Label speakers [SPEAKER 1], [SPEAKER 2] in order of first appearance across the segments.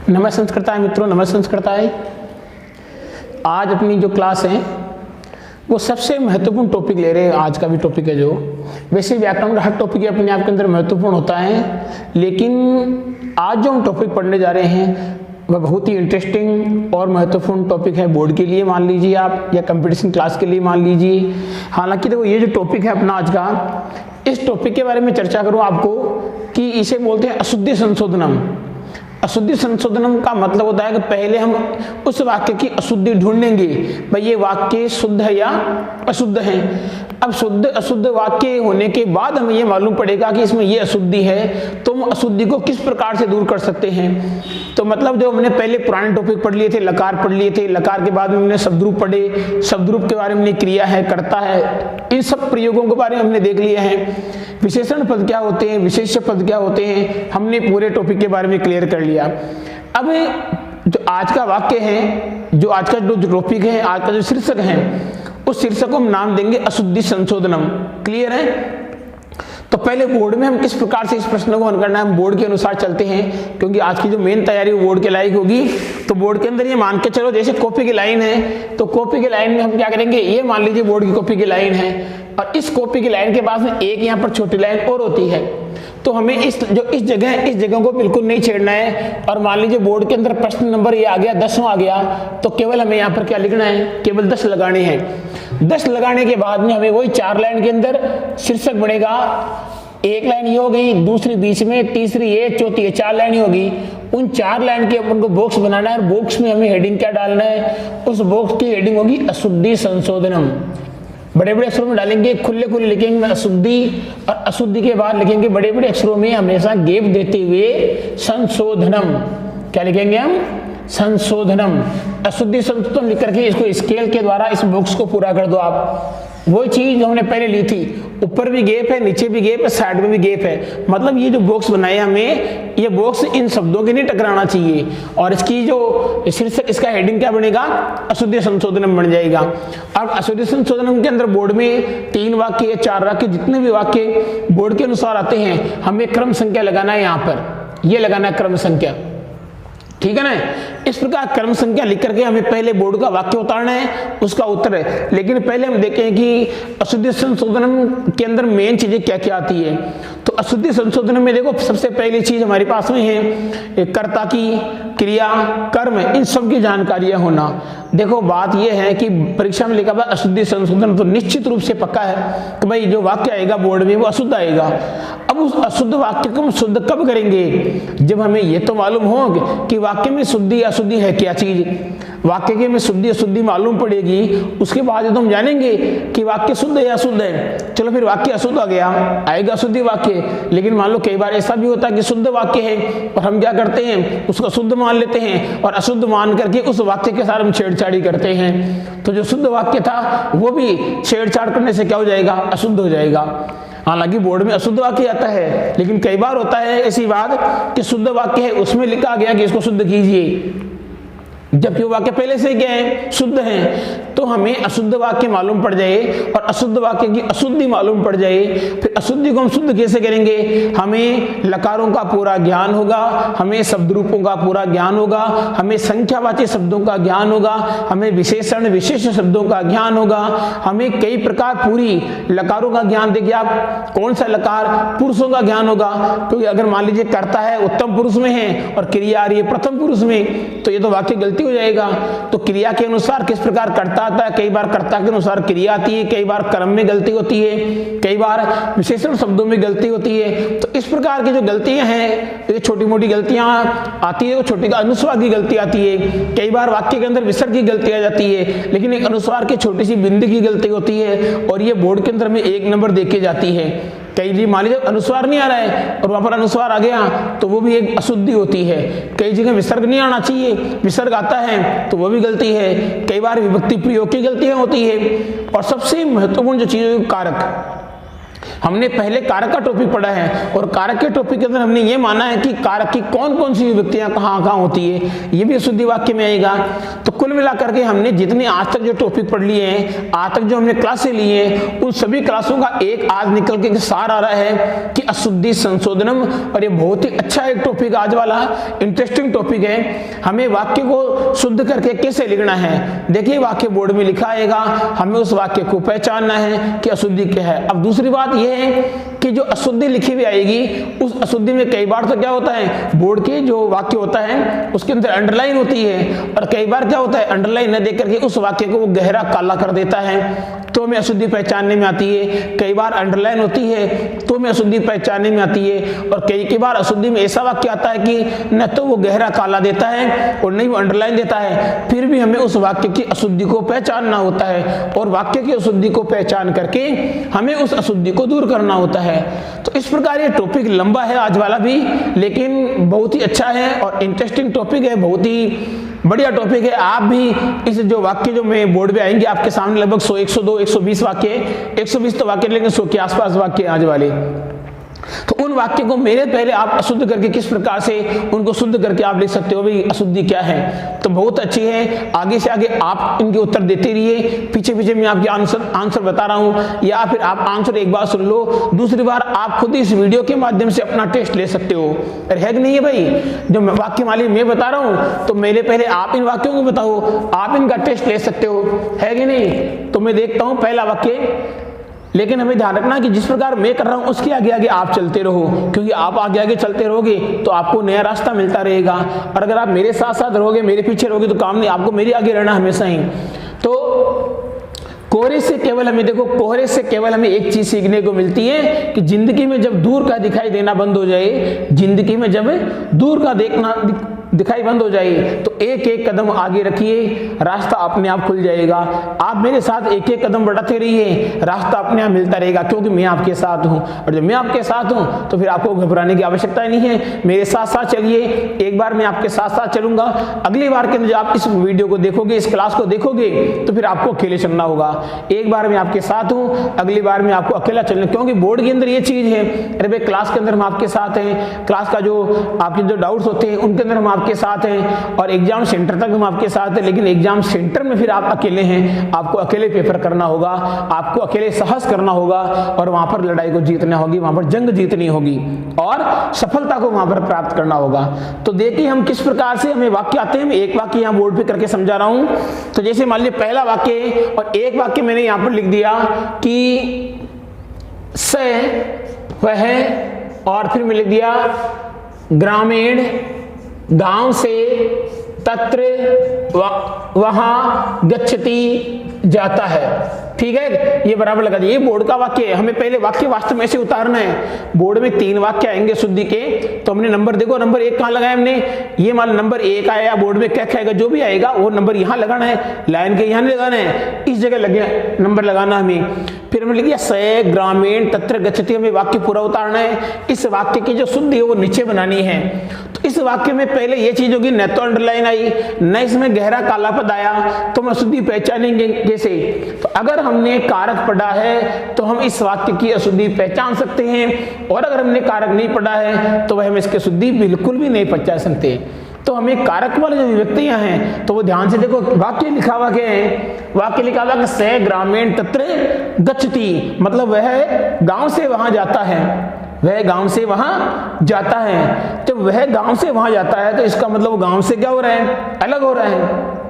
[SPEAKER 1] नमस्कार संस्कृताय मित्रों, नमस्कार संस्कृताय। आज अपनी जो क्लास है वो सबसे महत्वपूर्ण टॉपिक ले रहे हैं। आज का भी टॉपिक है जो वैसे व्याकरण का हर टॉपिक अपने आप के अंदर महत्वपूर्ण होता है, लेकिन आज जो हम टॉपिक पढ़ने जा रहे हैं वह बहुत ही इंटरेस्टिंग और महत्वपूर्ण टॉपिक है बोर्ड के लिए मान लीजिए आप, या कंपटीशन क्लास के लिए मान लीजिए। हालांकि देखो ये जो टॉपिक है अपना आज का, इस टॉपिक के बारे में चर्चा करूँ आपको कि इसे बोलते हैं अशुद्धि संशोधनम। अशुद्धि संशोधनम का मतलब होता है कि पहले हम उस वाक्य की अशुद्धि ढूंढेंगे, भाई ये वाक्य शुद्ध है या अशुद्ध है। अब शुद्ध अशुद्ध वाक्य होने के बाद हमें ये मालूम पड़ेगा कि इसमें ये अशुद्धि है, तो हम अशुद्धि को किस प्रकार से दूर कर सकते हैं। तो मतलब जो हमने पहले पुराने टॉपिक पढ़ लिए थे, लकार पढ़ लिए थे, लकार के बाद में हमने शब्दरूप पढ़े, शब्दरूप के बारे में क्रिया है, कर्ता है, इन सब प्रयोगों के बारे में हमने देख लिए हैं। विशेषण पद क्या होते हैं, विशेष्य पद क्या होते हैं, हमने पूरे टॉपिक के बारे में क्लियर कर लिया। अब जो आज का वाक्य है, जो आज का जो टॉपिक है, आज का जो शीर्षक है, उस शीर्षक को हम नाम देंगे अशुद्धि संशोधनम। क्लियर है? तो पहले बोर्ड में हम किस प्रकार से इस प्रश्न को हल करना है, हम बोर्ड के अनुसार चलते हैं, क्योंकि आज की जो मेन तैयारी वो बोर्ड के लायक होगी। तो बोर्ड के अंदर ये मान के चलो, जैसे कॉपी की लाइन है, तो कॉपी की लाइन में हम क्या करेंगे, ये मान लीजिए बोर्ड की कॉपी की लाइन है, और इस कॉपी की लाइन के पास में एक यहाँ पर छोटी लाइन और होती है। तो हमें इस जगह को बिल्कुल नहीं छेड़ना है। और मान लीजिए बोर्ड के अंदर प्रश्न नंबर ये आ गया, 10वां आ गया, तो केवल हमें यहाँ पर क्या लिखना है, केवल 10 लगाने हैं। 10 लगाने के बाद में हमें वही 4 लाइन के अंदर शीर्षक बनेगा। एक लाइन ये हो गई, दूसरी बीच में, तीसरी ये, चौथी ये, 4 लाइन होगी। उन 4 लाइन के अपन को बॉक्स बनाना है, और बॉक्स में हमें हेडिंग क्या डालना है, उस बॉक्स की हेडिंग होगी अशुद्धि संशोधनम। बड़े बड़े अक्षरों में डालेंगे, खुले खुले लिखेंगे अशुद्धि, और अशुद्धि के बाद लिखेंगे बड़े बड़े अक्षरों में हमेशा गैप देते हुए संशोधनम। क्या लिखेंगे हम? संशोधनम। अशुद्धि संशोधन लिख करके इसको स्केल के द्वारा इस बॉक्स को पूरा कर दो आप। वही चीज जो हमने पहले ली थी, ऊपर भी गैप है, नीचे भी गैप है, साइड में भी गैप है। मतलब ये जो बॉक्स बनाए हमें, ये बॉक्स इन शब्दों के नहीं टकराना चाहिए। और इसकी जो शीर्षक, इसका हेडिंग क्या बनेगा, अशुद्धि संशोधनम बन जाएगा। अब अशुद्धि संशोधनम के अंदर बोर्ड में 3 वाक्य या 4 वाक्य, जितने भी वाक्य बोर्ड के अनुसार आते हैं, हमें क्रम संख्या लगाना है। यहाँ पर ये लगाना है क्रम संख्या, ठीक है ना। इस प्रकार क्रम संख्या लिख करके हमें पहले बोर्ड का वाक्य उतारना है, उसका उत्तर है। लेकिन पहले हम देखें कि अशुद्धि संशोधन के अंदर मेन चीजें क्या क्या आती है। तो अशुद्धि संशोधन में देखो, सबसे पहली चीज हमारे पास में है कर्ता की, क्रिया, कर्म, इन सब की जानकारियां होना। देखो बात यह है कि परीक्षा में लिखा हुआ अशुद्धि संशोधन, तो निश्चित रूप से पक्का है कि भाई जो वाक्य आएगा बोर्ड में वो अशुद्ध आएगा। अब उस अशुद्ध वाक्य को हम शुद्ध कब करेंगे, जब हमें यह तो मालूम हो कि वाक्य में शुद्धि अशुद्धि है क्या चीज। वाक्य के में शुद्धि अशुद्धि मालूम पड़ेगी, उसके बाद तो हम जानेंगे कि वाक्य शुद्ध है या अशुद्ध है। चलो फिर वाक्य अशुद्ध आ गया, आएगा अशुद्धि वाक्य। लेकिन मान लो कई बार ऐसा भी होता है कि शुद्ध वाक्य है और हम क्या करते हैं, उसको शुद्ध मान लेते हैं, और अशुद्ध मान करके उस वाक्य के साथ हम छेड़छाड़ी करते हैं। तो जो शुद्ध वाक्य था वो भी छेड़छाड़ करने से क्या हो जाएगा, अशुद्ध हो जाएगा। हालांकि बोर्ड में अशुद्ध वाक्य आता है, लेकिन कई बार होता है ऐसी बात कि शुद्ध वाक्य है, उसमें लिखा गया कि इसको शुद्ध कीजिए, जबकि वो वाक्य पहले से क्या है, शुद्ध है। तो हमें अशुद्ध वाक्य मालूम पड़ जाए और अशुद्ध वाक्य की अशुद्धि मालूम पड़ जाए, फिर अशुद्धि को हम शुद्ध कैसे करेंगे। हमें लकारों का पूरा ज्ञान होगा, हमें शब्द रूपों का पूरा ज्ञान होगा, हमें संख्यावाची शब्दों का ज्ञान होगा, हमें विशेषण विशेष शब्दों का ज्ञान होगा, हमें कई प्रकार पूरी लकारों का ज्ञान। देखिए आप, कौन सा लकार, पुरुषों का ज्ञान होगा, क्योंकि अगर मान लीजिए कर्ता है उत्तम पुरुष में है और क्रिया आ रही है प्रथम पुरुष में, तो ये तो वाक्य गलती हो जाएगा। तो क्रिया के अनुसार किस प्रकार कर्ता आता है, कई बार कर्ता के अनुसार क्रिया आती है, कई बार कर्म में गलती होती है, कई बार विशेषण शब्दों में गलती होती है। तो इस प्रकार की जो गलतियां हैं, ये छोटी मोटी गलतियां आती है, वो छोटी अनुस्वार की गलती आती है, कई बार वाक्य के अंदर विसर्ग की गलती आ जाती है, लेकिन एक अनुस्वार की छोटी सी बिंदी की गलती होती है, और ये बोर्ड के अंदर में 1 नंबर देके जाती है। कई जी मान लीजिए अनुस्वार नहीं आ रहा है और वहां पर अनुस्वार आ गया, तो वो भी एक अशुद्धि होती है। कई जगह विसर्ग नहीं आना चाहिए, विसर्ग आता है तो वो भी गलती है। कई बार विभक्ति प्रयोग की गलतियां होती है। और सबसे महत्वपूर्ण जो चीज, कारक, हमने पहले कारक का टॉपिक पढ़ा है और कारक के टॉपिक के अंदर हमने ये माना है कि कारक की कौन कौन सी विभक्तियां कहाँ कहाँ होती है, ये भी अशुद्धि वाक्य में आएगा। तो कुल मिलाकर के हमने जितने आज तक जो टॉपिक पढ़ लिए हैं, आज तक जो हमने क्लासें ली हैं, उन सभी क्लासों का एक आज निकल के सार आ रहा है कि अशुद्धि संशोधनम। और ये बहुत ही अच्छा एक टॉपिक आज वाला, इंटरेस्टिंग टॉपिक है। हमें वाक्य को शुद्ध करके कैसे लिखना है, देखिए वाक्य बोर्ड में लिखा आएगा, हमें उस वाक्य को पहचानना है कि अशुद्धि क्या है। अब दूसरी बात यह है कि जो अशुद्धि लिखी हुई आएगी, उस अशुद्धि में कई बार तो क्या होता है, बोर्ड के जो वाक्य होता है उसके अंदर अंडरलाइन होती है, और कई बार क्या होता है अंडरलाइन न देख करके उस वाक्य को वो गहरा काला कर देता है, तो हमें अशुद्धि पहचानने में आती है। कई बार अंडरलाइन होती है तो हमें अशुद्धि पहचानने में आती है, और कई बार अशुद्धि में ऐसा वाक्य आता है कि न तो वो गहरा काला देता है और नहीं वो अंडरलाइन देता है, फिर भी हमें उस वाक्य की अशुद्धि को पहचानना होता है, और वाक्य की अशुद्धि को पहचान करके हमें उस अशुद्धि को दूर करना होता है। तो इस प्रकार ये टॉपिक लंबा है आज वाला भी, लेकिन बहुत ही अच्छा है और इंटरेस्टिंग टॉपिक है, बहुत ही बढ़िया टॉपिक है। आप भी इस जो वाक्य जो मैं बोर्ड पे आएंगे आपके सामने लगभग 100, 102, 120 वाक्य, 120 तो वाक्य लेकिन 100 के आसपास वाक्य आज वाले, तो उन वाक्य को मेरे पहले आप अशुद्ध करके किस प्रकार से उनको शुद्ध करके आप लिख सकते हो भाई अशुद्धि क्या है, तो बहुत अच्छी है। आगे से आगे आप इनके उत्तर देते रहिए, पीछे पीछे मैं आपके आंसर बता रहा हूं, या फिर आप आंसर एक बार सुन लो, दूसरी बार आप खुद इस वीडियो के माध्यम से अपना टेस्ट ले सकते हो। है कि नहीं है भाई, जो वाक्य मालिक मैं बता रहा हूं तो मेरे पहले आप इन वाक्यों को बताओ, आप इनका टेस्ट ले सकते हो, है कि नहीं। तो मैं देखता हूं पहला वाक्य, लेकिन हमें ध्यान रखना कि जिस प्रकार मैं कर रहा हूं उसके आगे आगे आप चलते रहो, क्योंकि आप आगे आगे चलते रहोगे तो आपको नया रास्ता मिलता रहेगा, और अगर आप मेरे साथ साथ रहोगे, मेरे पीछे रहोगे तो काम नहीं, आपको मेरे आगे रहना हमेशा ही। तो कोहरे से केवल हमें देखो, कोहरे से केवल हमें एक चीज सीखने को मिलती है कि जिंदगी में जब दूर का दिखाई देना बंद हो जाए, जिंदगी में जब दूर का देखना दिखाई बंद हो जाए तो एक एक कदम आगे रखिए, रास्ता अपने आप खुल जाएगा। आप मेरे साथ एक एक कदम बढ़ाते रहिए, रास्ता अपने आप मिलता रहेगा, क्योंकि मैं आपके साथ हूं, और जब मैं आपके साथ हूं तो फिर आपको घबराने की आवश्यकता नहीं है। मेरे साथ साथ चलिए, एक बार मैं आपके साथ साथ चलूंगा, अगली बार के अंदर जब आप इस वीडियो को देखोगे, इस क्लास को देखोगे तो फिर आपको अकेले चलना होगा। एक बार मैं आपके साथ हूं, अगली बार मैं आपको अकेला चलना, क्योंकि बोर्ड के अंदर ये चीज है, अरे भाई क्लास के अंदर हम आपके साथ हैं, क्लास का जो आपके जो डाउट्स होते हैं उनके अंदर हम आपके साथ हैं, और एग्जाम सेंटर तक हम आपके साथ हैं, लेकिन एग्जाम सेंटर में फिर आप अकेले हैं, आपको अकेले पेपर करना होगा, आपको अकेले साहस करना होगा, और वहां पर लड़ाई को जीतना होगी, वहां पर जंग जीतनी होगी, और सफलता को वहां पर प्राप्त करना होगा। तो देखिए हम किस प्रकार से हमें वाक्य आते हैं, मैं एक वाक्य यहाँ बोर्ड पे करके समझा रहा हूं। तो जैसे मान लीजिए पहला वाक्य, और एक वाक्य मैंने यहाँ पर लिख दिया कि से वह, और फिर मैं लिख दिया ग्रामीण, गांव से, तत्र वहां गच्छति जाता है, ठीक है, ये बराबर लगा दिया। ये बोर्ड का वाक्य है, हमें पहले वाक्य वास्तव में ऐसे उतारना है। बोर्ड में 3 वाक्य आएंगे शुद्धि के, तो हमने नंबर देखो, नंबर 1 कहां लगाया हमने, ये मान नंबर 1 आया, बोर्ड में क्या आएगा, जो भी आएगा वो नंबर यहां लगाना है, लाइन के यहां नहीं लगाना है, इस जगह लगे नंबर लगाना हमें। फिर हमने लिख दिया से ग्रामीण तत्र गच्छति, हमें वाक्य पूरा उतारना है। इस वाक्य की जो शुद्धि है वो नीचे बनानी है। तो इस वाक्य में पहले ये चीज होगी, न तो अंडरलाइन आई, न इसमें गहरा काला पद आया, तो हम अशुद्धि पहचानेंगे कैसे। तो अगर हमने कारक पढ़ा है तो हम इस वाक्य की अशुद्धि पहचान सकते हैं, और अगर हमने कारक नहीं पढ़ा है तो वह हम इसकी अशुद्धि बिल्कुल भी नहीं पहचान सकते। तो हमें कारक वाले जो विभक्तियां हैं तो वो ध्यान से देखो, वाक्य लिखा हुआ क्या है, वाक्य लिखा हुआ कि से ग्रामीण तत्र गच्छति, मतलब वह गांव से वहां जाता है, वह गांव से वहां जाता है। तो वह गांव से वहां जाता है तो इसका मतलब गांव से क्या हो रहा है, अलग हो रहा है।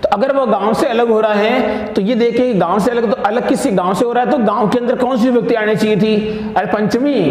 [SPEAKER 1] तो अगर वो गांव से अलग हो रहा है तो ये देखिए गांव से अलग, तो अलग किसी गांव से हो रहा है, तो गांव के अंदर कौन सी विभक्ति आनी चाहिए थी, अरे पंचमी,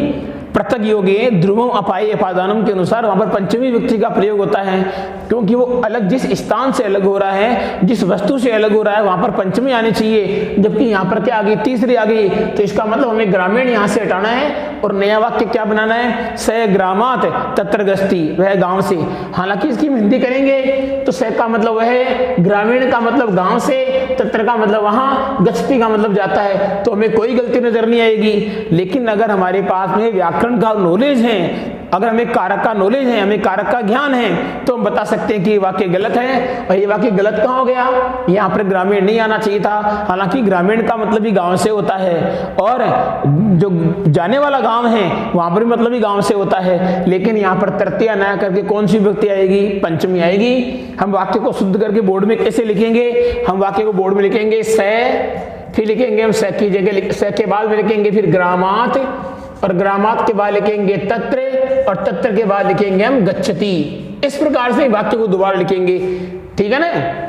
[SPEAKER 1] पृथक योगे ध्रुवम अपाई अपादानम के अनुसार वहां पर पंचमी विभक्ति का प्रयोग होता है, क्योंकि वो अलग जिस स्थान से अलग हो रहा है, जिस वस्तु से अलग हो रहा है, वहां पर पंचमी आनी चाहिए, जबकि यहाँ पर क्या आ गई, तीसरी आ गई। तो इसका मतलब हमें ग्रामीण यहाँ से हटाना है और नया वाक्य क्या बनाना है, स ग्रामात तत्र गच्छति, वह गांव से। हालांकि इसकी हम हिंदी करेंगे तो स का मतलब वह, ग्रामीण का मतलब गांव से, तत्र का मतलब वहां, गच्छति का मतलब जाता है, तो हमें कोई गलती नजर नहीं आएगी। लेकिन अगर हमारे पास में व्याकरण का नॉलेज है, अगर हमें कारक का नॉलेज है, हमें कारक का ज्ञान है, तो हम बता सकते हैं कि ये वाक्य गलत है। और ये वाक्य गलत कहाँ हो गया, यहाँ पर ग्रामीण नहीं आना चाहिए था। हालांकि ग्रामीण का मतलब ही गांव से होता है, और जो जाने वाला गांव है वहां पर भी मतलब ही गांव से होता है। लेकिन यहाँ पर तृतीया न करके कौन सी विभक्ति आएगी, पंचमी आएगी। हम वाक्य को शुद्ध करके बोर्ड में कैसे लिखेंगे, हम वाक्य को बोर्ड में लिखेंगे से, फिर लिखेंगे हम से की जगह, से के बाद में लिखेंगे फिर ग्रामात, और ग्रामात के बाद लिखेंगे तत्र, और तत्र के बाद लिखेंगे हम गच्छति। इस प्रकार से वाक्य को दोबारा लिखेंगे, ठीक है ना।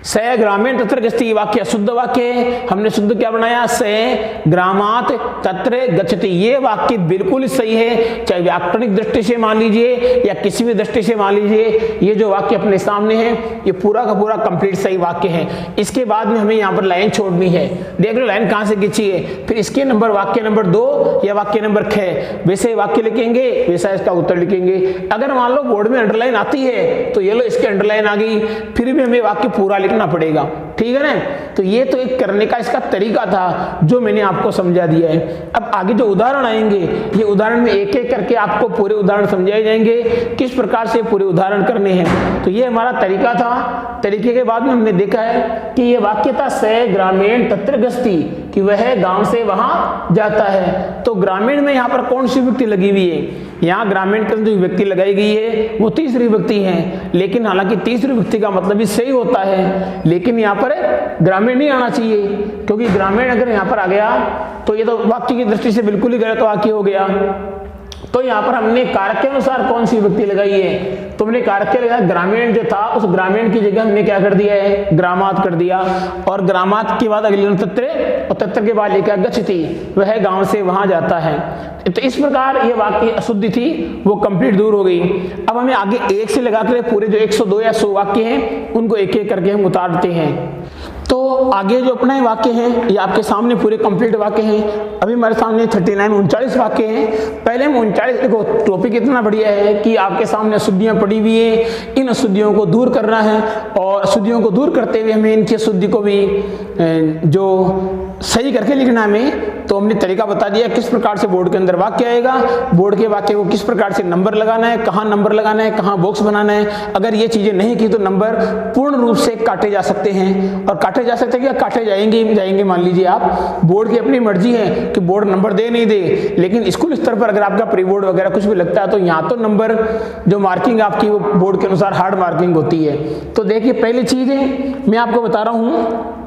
[SPEAKER 1] से ग्रामीण तत्र गच्छति वाक्य शुद्ध वाक्य है। हमने शुद्ध क्या बनाया, से ग्रामात तत्र गच्छति। ये वाक्य बिल्कुल सही है, चाहे व्याकरणिक दृष्टि से मान लीजिए या किसी भी दृष्टि से मान लीजिए। ये जो वाक्य अपने सामने है ये पूरा का पूरा कंप्लीट सही वाक्य है। इसके बाद में हमें यहाँ पर लाइन छोड़नी है। देख लो लाइन कहाँ से खींची है, फिर इसके नंबर वाक्य नंबर 2 या वाक्य नंबर 6 वैसे वाक्य लिखेंगे, वैसा इसका उत्तर लिखेंगे। अगर मान लो बोर्ड में अंडरलाइन आती है तो ये लो इसके अंडरलाइन आ गई, फिर भी हमें वाक्य पूरा लिखना पड़ेगा, ठीक है ना। तो ये तो एक करने का इसका तरीका था जो मैंने आपको समझा दिया है। अब आगे जो उदाहरण आएंगे, ये उदाहरण में एक एक करके आपको पूरे उदाहरण समझाए जाएंगे, किस प्रकार से पूरे उदाहरण करने हैं। तो ये हमारा तरीका था। तरीके के बाद में हमने देखा है कि ये वाक्य था से ग्रामीण तत्र गच्छति, कि वह गांव से वहां जाता है। तो ग्रामीण में यहाँ पर कौन सी विभक्ति लगी हुई है, यहाँ ग्रामीण के जो विभक्ति लगाई गई है वो तीसरी विभक्ति है। लेकिन हालांकि तीसरी विभक्ति का मतलब भी सही होता है, लेकिन यहाँ पर ग्रामीण नहीं आना चाहिए, क्योंकि ग्रामीण अगर यहाँ पर आ गया तो ये तो वाक्य की दृष्टि से बिल्कुल ही गलत वाक्य हो गया। तो यहाँ पर हमने कारक के अनुसार कौन सी विभक्ति लगाई है, तो हमने कारक के लगाया ग्रामीण जो था, उस ग्रामीण की जगह हमने क्या कर दिया है, ग्रामात कर दिया। और ग्रामात के बाद अगले तत्र, और तत्र के बाद लिखा गच्छति, वह गांव से वहां जाता है। तो इस प्रकार ये वाक्य अशुद्धि थी वो कंप्लीट दूर हो गई। अब हमें आगे एक से लगाकर पूरे जो 102 या 100 वाक्य हैं उनको एक एक करके हम उतारते हैं। तो आगे जो अपना वाक्य है ये आपके सामने पूरे कंप्लीट वाक्य हैं। अभी हमारे सामने 39 वाक्य हैं। पहले हम 39, देखो टॉपिक इतना बढ़िया है कि आपके सामने अशुद्धियां पड़ी हुई है, इन अशुद्धियों को दूर करना है, और अशुद्धियों को दूर करते हुए हमें इनकी अशुद्धि को भी जो सही करके लिखना हमें। तो हमने तरीका बता दिया किस प्रकार से बोर्ड के अंदर वाक्य आएगा, बोर्ड के वाक्य को किस प्रकार से नंबर लगाना है, कहाँ नंबर लगाना है, कहाँ बॉक्स बनाना है। अगर ये चीजें नहीं की तो नंबर पूर्ण रूप से काटे जा सकते हैं, और काटे जा सकते हैं या काटे जाएंगे मान लीजिए आप। बोर्ड की अपनी मर्जी है कि बोर्ड नंबर दे नहीं दे, लेकिन स्कूल स्तर पर अगर आपका प्री बोर्ड वगैरह कुछ भी लगता है तो यहाँ तो नंबर जो मार्किंग आपकी वो बोर्ड के अनुसार हार्ड मार्किंग होती है। तो देखिए पहली चीज है मैं आपको बता रहा हूँ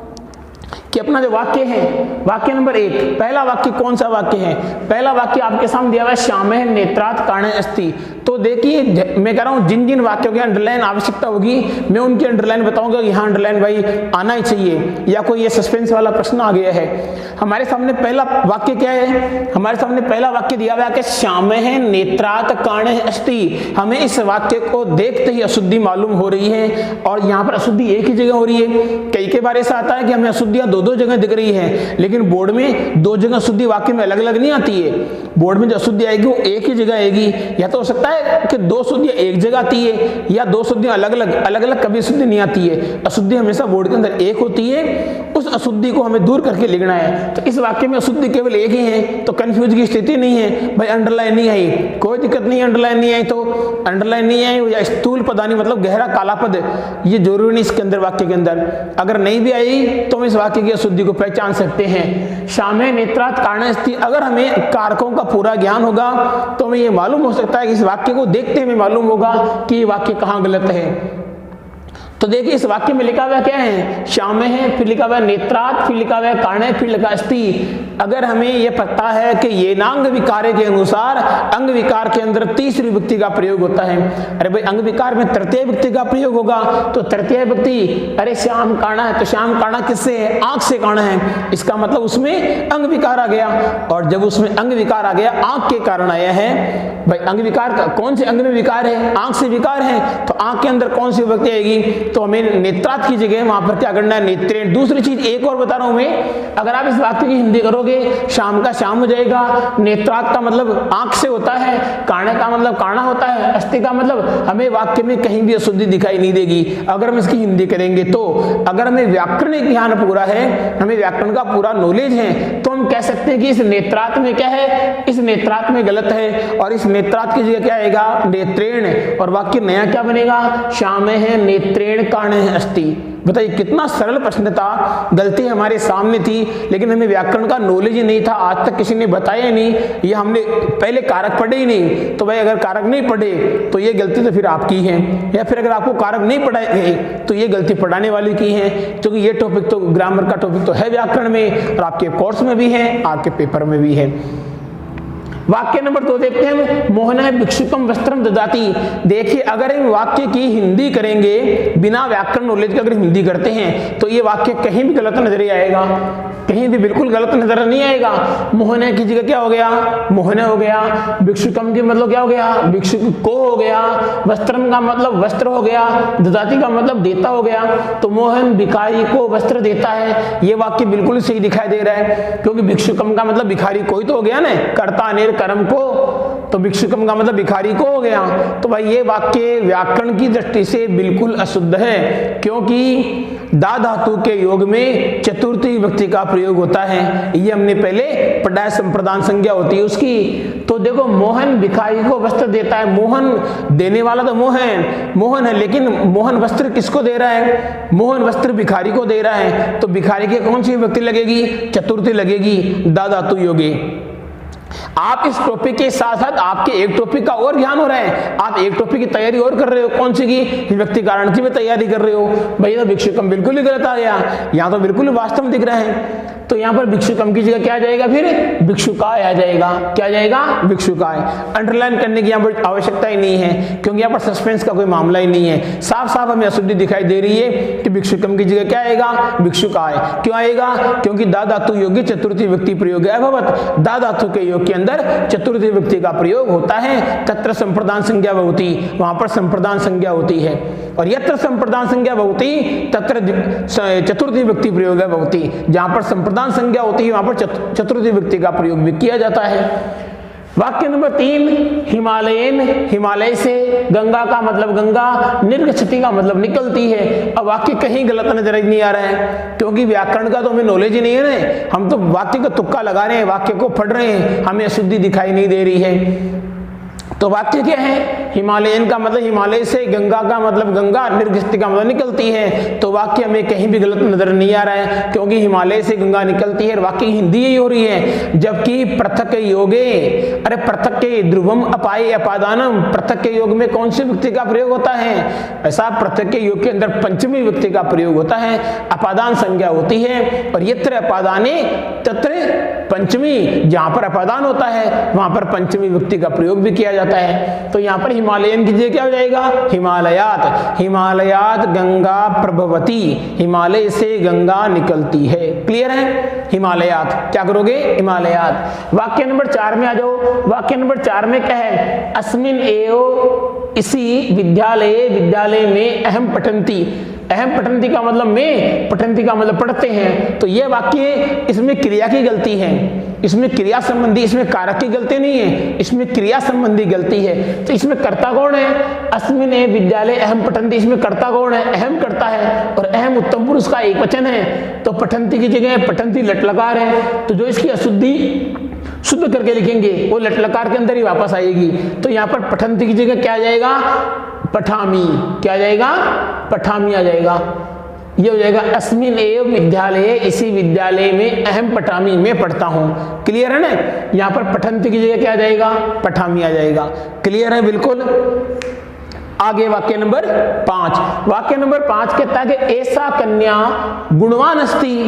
[SPEAKER 1] कि अपना जो वाक्य है, वाक्य नंबर 1, पहला वाक्य कौन सा वाक्य है, पहला वाक्य आपके सामने दिया हुआ है श्यामः नेत्रात् कार्णे अस्ति। तो देखिए मैं कह रहा हूं जिन जिन वाक्यों की अंडरलाइन आवश्यकता होगी मैं उनकी अंडरलाइन बताऊंगा, यहाँ अंडरलाइन भाई आना ही चाहिए, या कोई ये सस्पेंस वाला प्रश्न आ गया है। हमारे सामने पहला वाक्य क्या है, हमारे सामने पहला वाक्य दिया हुआ है कि श्यामः नेत्रात् कार्णे अस्ति। हमें इस वाक्य को देखते ही अशुद्धि मालूम हो रही है, और यहाँ पर अशुद्धि एक ही जगह हो रही है। कई के बार ऐसा आता है कि हमें अशुद्धियां दो जगह दिख रही है, लेकिन बोर्ड में 2 जगह अशुद्धि वाक्य में अलग अलग नहीं आती है। बोर्ड में जो अशुद्धि आएगी वो एक ही जगह आएगी। या तो हो सकता है कि 2 अशुद्धियां एक जगह आती है, या 2 अशुद्धियां अलग अलग कभी अशुद्धि नहीं आती है। अशुद्धि हमेशा बोर्ड के अंदर एक होती है, उस अशुद्धि को हमें दूर करके लिखना है। तो इस वाक्य में अशुद्धि केवल एक ही है, तो कंफ्यूज की स्थिति नहीं है। भाई अंडरलाइन नहीं आई, कोई दिक्कत नहीं, अंडरलाइन नहीं आई तो अंडरलाइन नहीं आई, या स्थूल पदानी मतलब गहरा काला पद, ये जरूरी नहीं इसके अंदर वाक्य के अंदर। अगर नहीं भी आई तो हम इस वाक्य की अशुद्धि को पहचान सकते हैं। श्यामः नेत्रात् कार्णे अस्ति, अगर हमें कारकों का पूरा ज्ञान होगा तो हमें ये मालूम हो सकता है कि इस वाक्य को देखते हमें मालूम होगा कि ये वाक्य कहाँ गलत है। तो देखिए इस वाक्य में लिखा हुआ क्या है, श्यामः है, फिर लिखा हुआ नेत्रात्, फिर लिखा हुआ कार्णे, फिर लिखा अस्ति। अगर हमें यह पता है कि ये नांग विकार के अनुसार अंग विकार के अंदर तीसरी विभक्ति का प्रयोग होता है। अरे भाई अंग विकार में तृतीय विभक्ति का प्रयोग होगा, तो तृतीय विभक्ति, अरे श्याम काणा है तो श्याम काणा किससे है, आंख से काणा है, इसका मतलब उसमें अंग विकार आ गया। और जब उसमें अंग विकार आ गया आंख के कारण आया है, भाई अंग विकार का कौन से अंग में विकार है, आंख से विकार है, तो आंख के अंदर कौन सी विभक्ति आएगी, तो हमें नेत्रात् की जगह वहां पर क्या करना है, नेत्रेण। दूसरी चीज एक और बता रहा हूं मैं, अगर आप इस वाक्य की हिंदी करोगे शाम का शाम हो जाएगा, नेत्रात् का मतलब आंख से होता है, काणे का मतलब काणा होता है, अस्ति का मतलब हमें वाक्य में कहीं भी अशुद्धि दिखाई नहीं देगी अगर हम इसकी हिंदी करेंगे। तो अगर हमें व्याकरणिक ज्ञान पूरा है, हमें व्याकरण का पूरा नॉलेज है, तो हम कह सकते हैं कि इस नेत्रार्थ में क्या है, इस नेत्रार्थ में गलत है, और इस नेत्रार्थ की जगह क्या आएगा, नेत्रेण, और वाक्य नया क्या बनेगा, श्यामे है नेत्रेण कार्णे अस्ति। बताइए कितना सरल प्रश्न था, गलती हमारे सामने थी, लेकिन हमें व्याकरण का नॉलेज ही नहीं था, आज तक किसी ने बताया नहीं, ये हमने पहले कारक पढ़े ही नहीं। तो भाई अगर कारक नहीं पढ़े तो ये गलती तो फिर आपकी है, या फिर अगर आपको कारक नहीं पढ़ाए तो ये गलती पढ़ाने वाले की है, क्योंकि ये टॉपिक तो ग्रामर का टॉपिक तो है व्याकरण में, और आपके कोर्स में भी है, आपके पेपर में भी है। वाक्य नंबर 2 देखते हैं, मोहना भिक्षुकम वस्त्रम ददाति। देखिए अगर हम वाक्य की हिंदी करेंगे, बिना व्याकरण नॉलेज के अगर हिंदी करते हैं तो ये वाक्य कहीं भी गलत नजर ही आएगा, कहीं भी बिल्कुल गलत नजर नहीं आएगा। मोहना की जगह क्या हो गया, मोहना हो गया, भिक्षुकम के मतलब क्या हो गया, भिक्षुक को हो गया, वस्त्रम का मतलब वस्त्र हो गया, ददाति का मतलब देता हो गया। तो मोहन भिखारी को वस्त्र देता है, ये वाक्य बिल्कुल सही दिखाई दे रहा है, क्योंकि भिक्षुकम का मतलब भिखारी कोई तो हो गया ना, कर्ता अनेर कर्म को, तो भिक्षुकम का मतलब भिखारी को हो गया। तो भाई ये वाक्य व्याकरण की दृष्टि से बिल्कुल अशुद्ध है, क्योंकि दा धातु के योग में चतुर्थी विभक्ति का प्रयोग होता है, ये हमने पहले पढ़ा है, संप्रदान संज्ञा होती है उसकी। तो देखो मोहन भिखारी को वस्त्र देता है, मोहन देने वाला तो मोहन है, लेकिन मोहन वस्त्र किसको दे रहा है, मोहन वस्त्र भिखारी को दे रहा है, तो भिखारी की कौन सी विभक्ति लगेगी, चतुर्थी लगेगी, दा धातु योगे। आप इस टॉपिक के साथ साथ आपके एक टॉपिक का और ज्ञान हो रहा है, आप एक टॉपिक की तैयारी और कर रहे हो, कौन सी की, विभक्ति कारण की भी तैयारी कर रहे हो। भैया तो भिक्षुकम बिल्कुल ही गलत आ गया, यहाँ तो बिल्कुल वास्तव में दिख रहा है। तो यहाँ पर भिक्षुकम की जगह क्या आ जाएगा, फिर भिक्षुकाय आ जाएगा, क्या आ जाएगा, भिक्षुकाय। अंडरलाइन करने की यहाँ पर आवश्यकता ही नहीं है, क्योंकि यहाँ पर सस्पेंस का कोई मामला ही नहीं है, साफ साफ हमें अशुद्धि दिखाई दे रही है कि भिक्षुकम की जगह क्या आएगा, भिक्षुकाय। क्यों आएगा, क्योंकि दा धातु योग्य चतुर्थी विभक्ति प्रयोग है अभवत, दा धातु के योग के अंदर चतुर्थी विभक्ति का प्रयोग होता है, तत्र संप्रदान संज्ञा भवति, वहां पर संप्रदान संज्ञा होती है, और यत्र संप्रदान संज्ञा भवति तत्र चतुर्थी विभक्ति प्रयोग है भवति, जहां पर संप्रदान संज्ञा होती है वहां पर चतुर्थी विभक्ति का प्रयोग भी किया जाता है। वाक्य नंबर 3, हिमालयन, हिमालय से, गंगा का मतलब गंगा, निर्गछति का मतलब निकलती है। अब वाक्य कहीं गलत नजर नहीं आ रहा है, क्योंकि व्याकरण का तो हमें नॉलेज ही नहीं है ना, हम तो वाक्य का तुक्का लगा रहे हैं, वाक्य को पढ़ रहे हैं, हमें अशुद्धि दिखाई नहीं दे रही है। तो वाक्य क्या है, हिमालयन का मतलब हिमालय से, गंगा का मतलब गंगा, निर्गछति का मतलब निकलती है। तो वाक्य हमें कहीं भी गलत नजर नहीं आ रहा है, क्योंकि हिमालय से गंगा निकलती है, वाक्य हिंदी ही हो रही है। जबकि पृथक योगे, अरे पृथक के ध्रुवम अपाय अपादानम, पृथक के योग में कौन सी विभक्ति का प्रयोग होता है, ऐसा पृथक के योग के अंदर पंचमी विभक्ति का प्रयोग होता है, अपादान संज्ञा होती है, और यत्र अपादाने तत्र पंचमी, जहां पर अपादान होता है वहां पर पंचमी विभक्ति का प्रयोग भी किया जाता है। तो यहाँ पर हिमालयन की जगह क्या हो जाएगा, हिमालयात, हिमालयात गंगा प्रभवती, हिमालय से गंगा निकलती है। क्लियर है, हिमालयात, क्या करोगे, हिमालयात। वाक्य नंबर 4 में आ जाओ, वाक्य नंबर 4 में क्या है, अस्मिन एव, इसी विद्यालय, विद्यालय में अहम पठन्ति, अहम पठन्ति का मतलब में, पठन्ति का मतलब पढ़ते हैं। तो ये वाक्य, इसमें क्रिया की गलती है, इसमें क्रिया संबंधी, इसमें कारक की गलती नहीं है, इसमें क्रिया संबंधी गलती है। तो इसमें कर्ता कौन है, अस्मिन ए विद्यालय अहम पठन्ति, इसमें कर्ता कौन है, अहम कर्ता है, और अहम उत्तम पुरुष का एक वचन है, तो पठन्ति की जगह पठन्ति लट लकार है, तो जो इसकी अशुद्धि शुद्ध करके लिखेंगे वो लट लकार के अंदर ही वापस आएगी। तो यहाँ पर पठन्ति की जगह क्या आ जाएगा, पठामी, क्या आ जाएगा, पठामी आ जाएगा। ये हो जाएगा अस्मिन एव विद्यालय, इसी विद्यालय में अहम पठामी, मैं पढ़ता हूँ। क्लियर है ना, यहाँ पर पठन्ति की जगह क्या आ जाएगा, पठामी आ जाएगा। क्लियर है बिल्कुल। आगे वाक्य नंबर 5, वाक्य नंबर 5 कहता है कि ऐसा कन्या गुणवान अस्ति।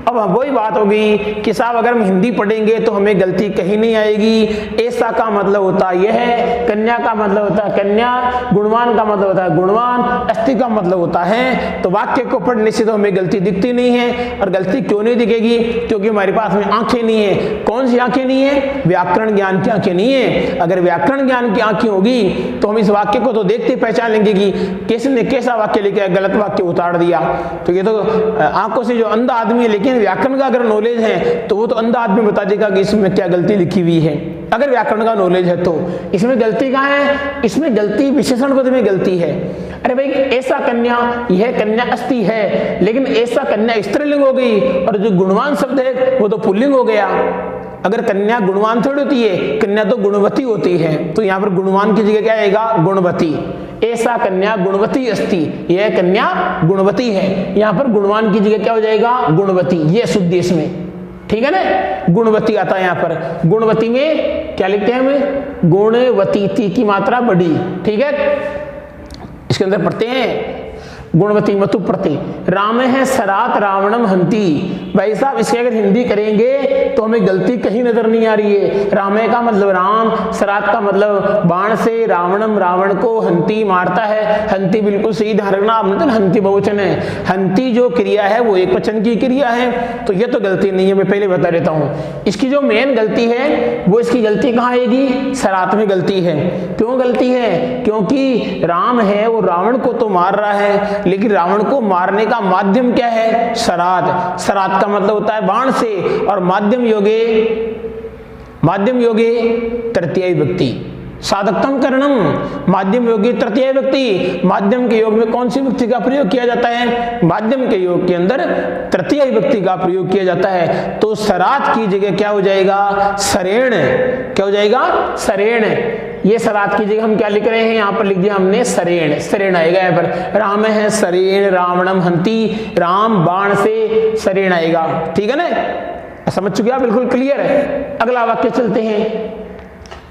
[SPEAKER 1] अब वही बात होगी कि साहब अगर हम हिंदी पढ़ेंगे तो हमें गलती कहीं नहीं आएगी। ऐसा का मतलब होता है यह है, कन्या का मतलब होता है कन्या, गुणवान का मतलब होता है गुणवान, अस्ति का मतलब होता है। तो वाक्य को पढ़ने से तो हमें गलती दिखती नहीं है, और गलती क्यों नहीं दिखेगी, क्योंकि हमारे पास में आंखें नहीं है। कौन सी आंखें नहीं है, व्याकरण ज्ञान की आंखें नहीं है। अगर व्याकरण ज्ञान की आंखें होगी तो हम इस वाक्य को तो देखते पहचान लेंगे कि किसने कैसा वाक्य लिखा, गलत वाक्य उतार दिया। तो ये तो आंखों से जो अंधा आदमी है, लेकिन व्याकरण का अगर नॉलेज है तो वो तो अंधा आदमी बता देगा कि इसमें क्या गलती लिखी हुई है। अगर व्याकरण का नॉलेज है तो। इसमें गलती कहाँ है? इसमें गलती विशेषण पद में गलती है। अरे भाई ऐसा कन्या, यह कन्या अस्ति है, लेकिन ऐसा कन्या स्त्रीलिंग हो गई और जो गुणवान शब्द है वो तो पुल्लिंग हो गया। अगर कन्या गुणवान थोड़ी होती है, कन्या तो गुणवती होती है, तो यहाँ पर गुणवान की जगह क्या आएगा? गुणवती। ऐसा कन्या गुणवती अस्ति, यह कन्या गुणवती है, यहाँ पर गुणवान की जगह क्या हो जाएगा? गुणवती। ये शुद्धि इसमें, ठीक है ना, गुणवती आता है यहाँ पर। गुणवती में क्या लिखते हैं हमें? गुणवती, ती की मात्रा बड़ी, ठीक है। इसके अंदर पढ़ते हैं गुणवती मतु प्रति। राम है सरात रावणम हंती। भाई साहब इसकी अगर हिंदी करेंगे तो हमें गलती कहीं नजर नहीं आ रही है। रामे का मतलब राम, सरात का मतलब बाण से, रावणम रावण को, हंती मारता है। हंती बिल्कुल सही ध्यान रखना, मतलब हंती बहुवचन है। हंती जो क्रिया है वो एक वचन की क्रिया है, तो ये तो गलती नहीं है, मैं पहले बता देता हूँ। इसकी जो मेन गलती है वो इसकी गलती कहाँ आएगी? सरात में गलती है। क्यों गलती है? क्योंकि राम है वो रावण को तो मार रहा है, लेकिन रावण को मारने का माध्यम क्या है? सरात। सरात का मतलब होता है बाण से, और माध्यम योगे तृतीय विभक्ति। साधकतम करणम, माध्यम योगी तृतीय विभक्ति। माध्यम के योग में कौन सी विभक्ति का प्रयोग किया जाता है? माध्यम के योग के अंदर तृतीय विभक्ति का प्रयोग किया जाता है। तो सरात की जगह क्या हो जाएगा? सरेण। क्या हो जाएगा? सरेण। ये सरात की जगह हम क्या लिख रहे हैं? यहाँ पर लिख दिया हमने सरेण। सरेण आएगा यहाँ पर। राम है सरेण रावणम हंती, राम बाण से सरेण आएगा, ठीक है ना। समझ चुके आप? बिल्कुल क्लियर है। अगला वाक्य चलते हैं।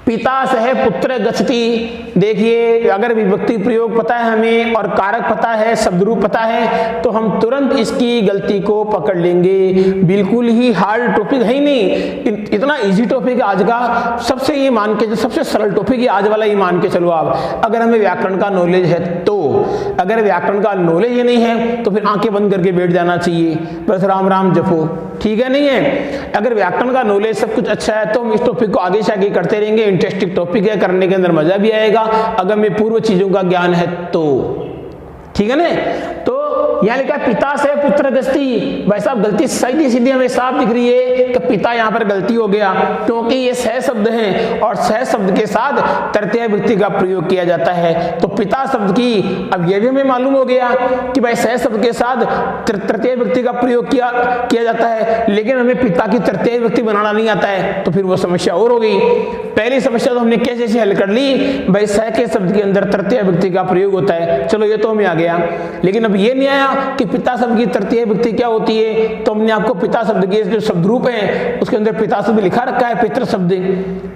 [SPEAKER 1] पिता सह पुत्र गच्छति। देखिए अगर विभक्ति प्रयोग पता है हमें और कारक पता है, शब्द रूप पता है, तो हम तुरंत इसकी गलती को पकड़ लेंगे। बिल्कुल ही हार्ड टॉपिक है ही नहीं, इतना इजी टॉपिक है आज का। सबसे ये मान के, सबसे सरल टॉपिक है आज वाला, ये मान के चलो आप। अगर हमें व्याकरण का नॉलेज है तो, अगर व्याकरण का नॉलेज ही नहीं है तो फिर आंखें बंद करके बैठ जाना चाहिए, बस राम राम जपो, ठीक है नहीं है। अगर व्याकरण का नॉलेज सब कुछ अच्छा है तो हम इस टॉपिक को आगे से आगे करते रहेंगे। इंटरेस्टिंग टॉपिक है, करने के अंदर मजा भी आएगा अगर में पूर्व चीजों का ज्ञान है तो, ठीक है ना। तो यहाँ लिखा पिता से पुत्र गच्छति। भाई साहब गलती सीधी सीधी हमें साफ दिख रही है कि पिता यहाँ पर गलती हो गया, क्योंकि ये सह शब्द हैं और सह शब्द के साथ तृतीय विभक्ति का प्रयोग किया जाता है। तो पिता शब्द की, अब ये भी हमें मालूम हो गया कि भाई सह शब्द के साथ तृतीय विभक्ति का प्रयोग किया जाता है, लेकिन हमें पिता की तृतीय विभक्ति बनाना नहीं आता है, तो फिर वो समस्या और हो गई। पहली समस्या तो हमने कैसे हल कर ली, भाई सह के शब्द के अंदर तृतीय विभक्ति का प्रयोग होता है, चलो ये तो हमें आ गया। लेकिन अब ये नहीं आया कि पिता शब्द की तृतीय विभक्ति क्या होती है, तो हमने आपको पिता शब्द के जो शब्द रूप है उसके अंदर पिता शब्द लिखा रखा है, पितृ शब्द।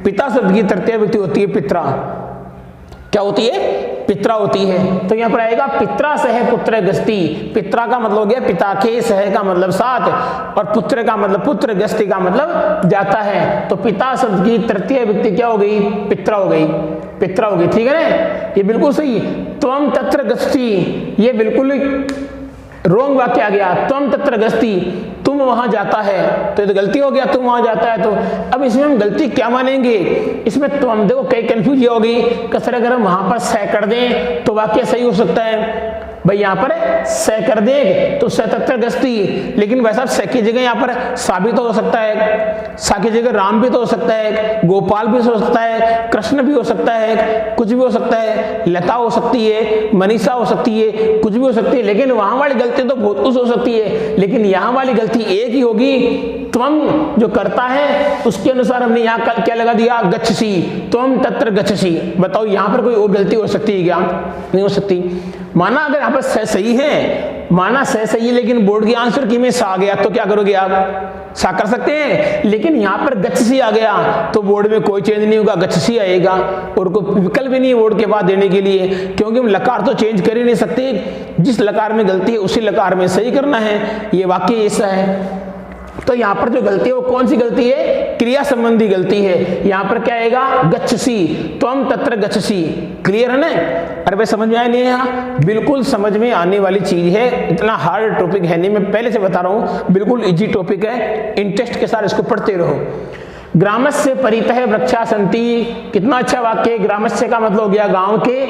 [SPEAKER 1] पिता शब्द की तृतीय विभक्ति होती है पित्रा। क्या होती है? पित्रा होती है। तो यहाँ पर आएगा पित्रा सह पुत्र गच्छति। पित्रा का मतलब हो गया पिता के, सह का मतलब साथ, और पुत्र का मतलब पुत्र, गच्छति का मतलब जाता है। तो पिता शब्द की तृतीय विभक्ति क्या हो गई? पित्रा हो गई, पित्रा हो गई, ठीक है ना। ये बिल्कुल सही। त्वम तत्र गच्छति, ये बिल्कुल रोंग वाक्य आ गया। त्वम तत्र गच्छति, तुम वहां जाता है, तो ये तो गलती हो गया, तुम वहां जाता है। तो अब इसमें हम गलती क्या मानेंगे? इसमें त्वम, देखो कई कंफ्यूज हो गई, कसर अगर हम वहां पर सह कर दें तो वाक्य सही हो सकता है। भाई यहाँ पर सह कर देंगे तो सह तत्र गच्छति, लेकिन वैसा सह की जगह यहाँ पर सा भी तो हो सकता है, सा की जगह राम भी तो हो सकता है, गोपाल भी हो सकता है, कृष्ण भी हो सकता है, कुछ भी हो सकता है, लता हो सकती है, मनीषा हो सकती है, कुछ भी हो सकती है। लेकिन वहां वाली गलती तो बहुत कुछ हो सकती है, लेकिन यहाँ वाली गलती एक ही होगी। त्वम जो करता है उसके अनुसार हमने यहाँ क्या लगा दिया? गच्छसि, त्वम तत्र गच्छसि। बताओ यहाँ पर कोई और गलती हो सकती है क्या? नहीं हो सकती। माना अगर यहाँ पर सह सही है, माना सह सही है, लेकिन बोर्ड के आंसर की में सा आ गया, तो क्या करोगे आप? सा कर सकते हैं। लेकिन यहाँ पर गच्छसि आ गया तो बोर्ड में कोई चेंज नहीं होगा, गच्छसि आएगा, और कोई विकल्प भी नहीं है बोर्ड के बाद देने के लिए, क्योंकि हम लकार तो चेंज कर ही नहीं सकते। जिस लकार में गलती है उसी लकार में सही करना है। ये वाक्य ऐसा है। तो यहाँ पर जो गलती है वो कौन सी गलती है? क्रिया संबंधी गलती है। यहाँ पर क्या आएगा? गच्छसि, त्वम तत्र गच्छसि। क्लियर है ना? अरे भाई समझ में आया नहीं? यहाँ बिल्कुल समझ में आने वाली चीज है, इतना हार्ड टॉपिक है नहीं, मैं पहले से बता रहा हूँ, बिल्कुल इजी टॉपिक है। इंटरेस्ट के साथ इसको पढ़ते रहो। ग्रामस्य परितः वृक्षा सन्ति। कितना अच्छा वाक्य है। ग्रामस्य का मतलब हो गया गांव के,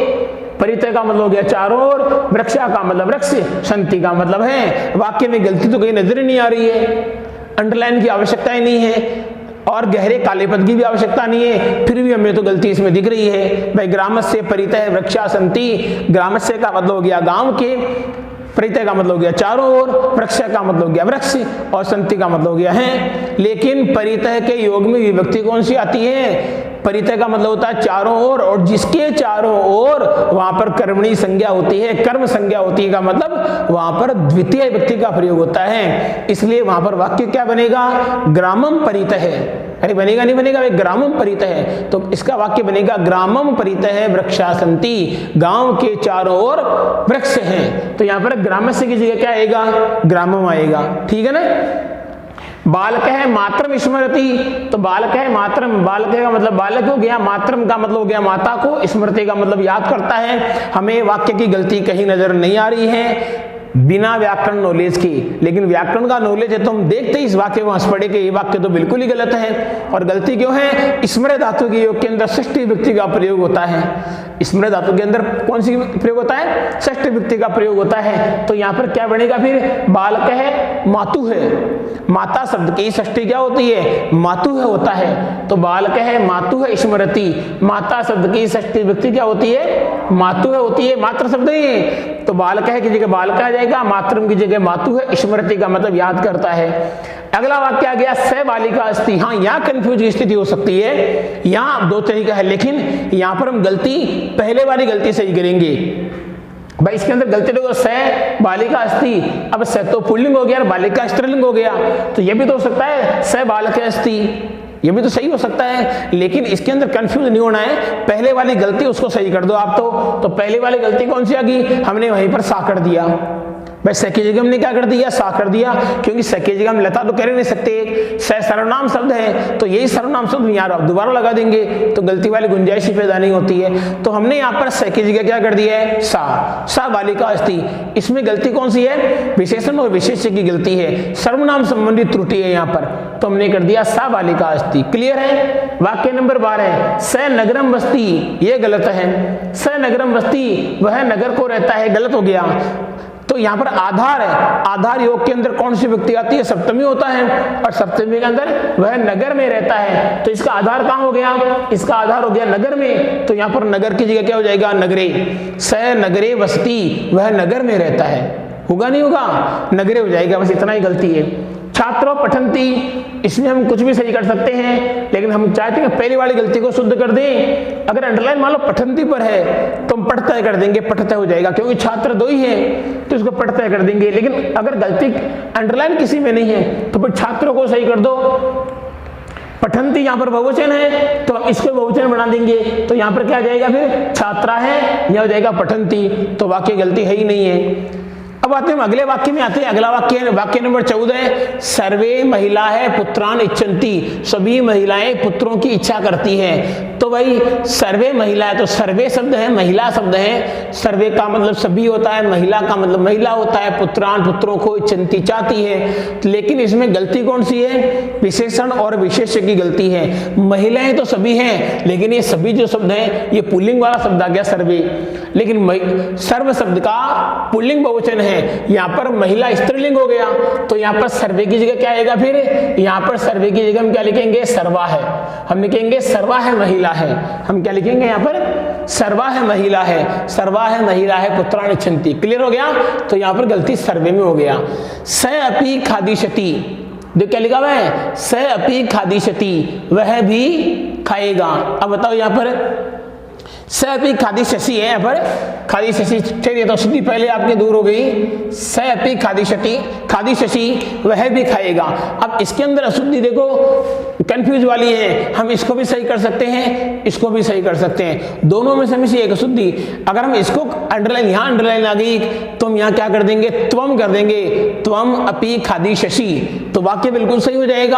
[SPEAKER 1] परितः का मतलब हो गया चारों ओर, वृक्षा का मतलब वृक्ष, सन्ति का मतलब है। वाक्य में गलती तो कहीं नजर ही नहीं आ रही है, अंडरलाइन की आवश्यकता ही नहीं है। और गहरे काले पद की भी आवश्यकता नहीं है, फिर भी हमें तो गलती इसमें दिख रही है। भाई ग्रामस्य परितः वृक्षा सन्ति, ग्रामस्य का मतलब हो गया गांव के, परितः का मतलब हो गया चारों ओर, वृक्ष का मतलब हो गया वृक्ष, और संति का मतलब हो गया है। लेकिन परितः के योग में विभक्ति कौन सी आती है? परितः का मतलब होता है चारों ओर, और जिसके चारों ओर वहां पर कर्मणी संज्ञा होती है, कर्म संज्ञा होती है, का मतलब वहां पर द्वितीय विभक्ति का प्रयोग होता है। इसलिए वहां पर वाक्य क्या बनेगा? ग्रामम परितः। अरे बनेगा नहीं बनेगा, ग्रामम परितः है तो इसका वाक्य बनेगा ग्रामम परितः वृक्षा सन्ति, गांव के चारों ओर वृक्ष हैं। तो यहाँ पर ग्रामस्य की जगह क्या आएगा? ग्रामम आएगा। ठीक है ना। बालक है मातरम स्मृति, तो बालक है मातरम, बालक का मतलब बालक हो गया, मातरम का मतलब हो गया माता को, स्मृति का मतलब याद करता है। हमें वाक्य की गलती कहीं नजर नहीं आ रही है बिना व्याकरण नॉलेज की, लेकिन व्याकरण का नॉलेज है तो हम देखते ही इस वाक्य को हंस पड़े कि ये वाक्य तो बिल्कुल ही गलत है। और गलती क्यों है? स्मृति धातु के योग के अंदर षष्ठी विभक्ति का प्रयोग होता है। स्मृति धातु के अंदर कौन सी प्रयोग होता है? षष्ठी विभक्ति का प्रयोग होता है। तो यहाँ पर क्या बनेगा फिर? बालक है मातु है, माता शब्द की षष्ठी क्या होती है? मातु है होता है। तो बालक है मातु है स्मृति, माता शब्द की षष्ठी विभक्ति क्या होती है? मातु है होती है, मात्र शब्द नहीं है। तो बालक है की जगह बालक आ जाएगा, मातरम की जगह मातु है, स्मृति का मतलब याद करता है। अगला वाक्य आ गया स बालिका अस्ति। हाँ, यहाँ कंफ्यूज की स्थिति हो सकती है, यहाँ दो तरीका है, लेकिन यहाँ पर हम गलती पहले वाली गलती सही करेंगे। भाई इसके अंदर गलती देखो, स बालिका अस्ति, अब स तो पुल्लिंग हो गया और बालिका स्त्रीलिंग हो गया, तो ये भी तो हो सकता है स बालक अस्ति, ये भी तो सही हो सकता है। लेकिन इसके अंदर कंफ्यूज नहीं होना है, पहले वाली गलती उसको सही कर दो आप। तो पहले वाली गलती कौन सी आ गई? हमने वहीं पर सा कर दिया। भाई स की जगह हमने क्या कर दिया? सा कर दिया, क्योंकि स की जगह हम लता तो कह नहीं सकते, स सर्वनाम शब्द है, तो यही सर्वनाम शब्द यहाँ आप दोबारा लगा देंगे तो गलती वाली गुंजाइश ही पैदा नहीं होती है। तो हमने यहाँ पर स की जगह क्या कर दिया है? सा बालिका अस्ति। इसमें गलती कौन सी है? विशेषण और विशेष्य की गलती है, सर्वनाम संबंधित त्रुटि है यहाँ पर, तो हमने कर दिया सा बालिका अस्ति। क्लियर है। वाक्य नंबर 12, स नगरम बस्ती, ये गलत है। स नगरम बस्ती, वह नगर को रहता है, गलत हो गया। तो यहाँ पर आधार है, आधार योग के अंदर कौन सी विभक्ति आती है? सप्तमी होता है, और सप्तमी के अंदर वह नगर में रहता है, तो इसका आधार कहाँ हो गया? इसका आधार हो गया नगर में। तो यहाँ पर नगर की जगह क्या हो जाएगा? नगरे। स नगरे बस्ती, वह नगर में रहता है, होगा नहीं होगा? नगरे हो जाएगा, बस इतना ही गलती है। छात्रों पठन्ति, इसमें हम कुछ भी सही कर सकते हैं, लेकिन हम चाहते हैं पहली वाली गलती को शुद्ध कर दें। अगर अंडरलाइन मान लो पठन्ति पर है तो हम पठतः कर देंगे, पठतः हो जाएगा, क्योंकि छात्र दो ही है तो इसको पठतः कर देंगे। लेकिन अगर गलती अंडरलाइन किसी में नहीं है तो फिर छात्रों को सही कर दो। पठन्ति यहाँ पर बहुवचन है तो हम इसको बहुवचन बना देंगे, तो यहाँ पर क्या आ जाएगा? फिर छात्रा है, यह हो जाएगा पठन्ति, तो वाक्य गलती है ही नहीं है। अब आते हैं अगले वाक्य में आते हैं। अगला वाक्य वाक्य नंबर 14, सर्वे महिला है पुत्रान इच्छन्ति, सभी महिलाएं पुत्रों की इच्छा करती हैं। तो भाई सर्वे महिला है, तो सर्वे शब्द है, महिला शब्द है, सर्वे का मतलब सभी होता है, महिला का मतलब महिला होता है, पुत्रान पुत्रों को इच्छन्ति चाहती है। लेकिन इसमें गलती कौन सी है? विशेषण और विशेष्य की गलती है। महिलाएं तो सभी हैं, लेकिन ये सभी जो शब्द है ये पुल्लिंग वाला शब्द आ गया सर्वे, लेकिन सर्व शब्द का पुल्लिंग बहुवचन है, यहाँ पर महिला स्त्रीलिंग हो गया, तो यहाँ पर सर्वे की जगह क्या आएगा? फिर यहाँ पर सर्वे की जगह हम क्या लिखेंगे? सर्वा है। हम लिखेंगे सर्वा है महिला है, हम क्या लिखेंगे यहाँ पर? सर्वा है महिला है, सर्वा है महिला है पुत्रान इच्छन्ति। क्लियर हो गया। तो यहाँ पर गलती सर्वे में हो गया। स अपि खादिष्यति, जो क्या लिखा हुआ है? स अपि खादिष्यति, वह भी खाएगा। अब बताओ यहाँ पर स अपि खादिष्यसि है, यहाँ पर खादिष्यसि, ठीक तो शुद्धि पहले आपकी दूर हो गई। स अपि खादिष्यति, खादिष्यसि, वह भी खाएगा। अब इसके अंदर अशुद्धि देखो कंफ्यूज वाली है, हम इसको भी सही कर सकते हैं, इसको भी सही कर सकते हैं, दोनों में से हमें एक अशुद्धि। अगर हम इसको अंडरलाइन, यहाँ अंडरलाइन आ गई तो हम यहाँ क्या कर देंगे? त्वम कर देंगे, त्वम अपि खादिष्यसि, तो वाक्य बिल्कुल सही हो जाएगा।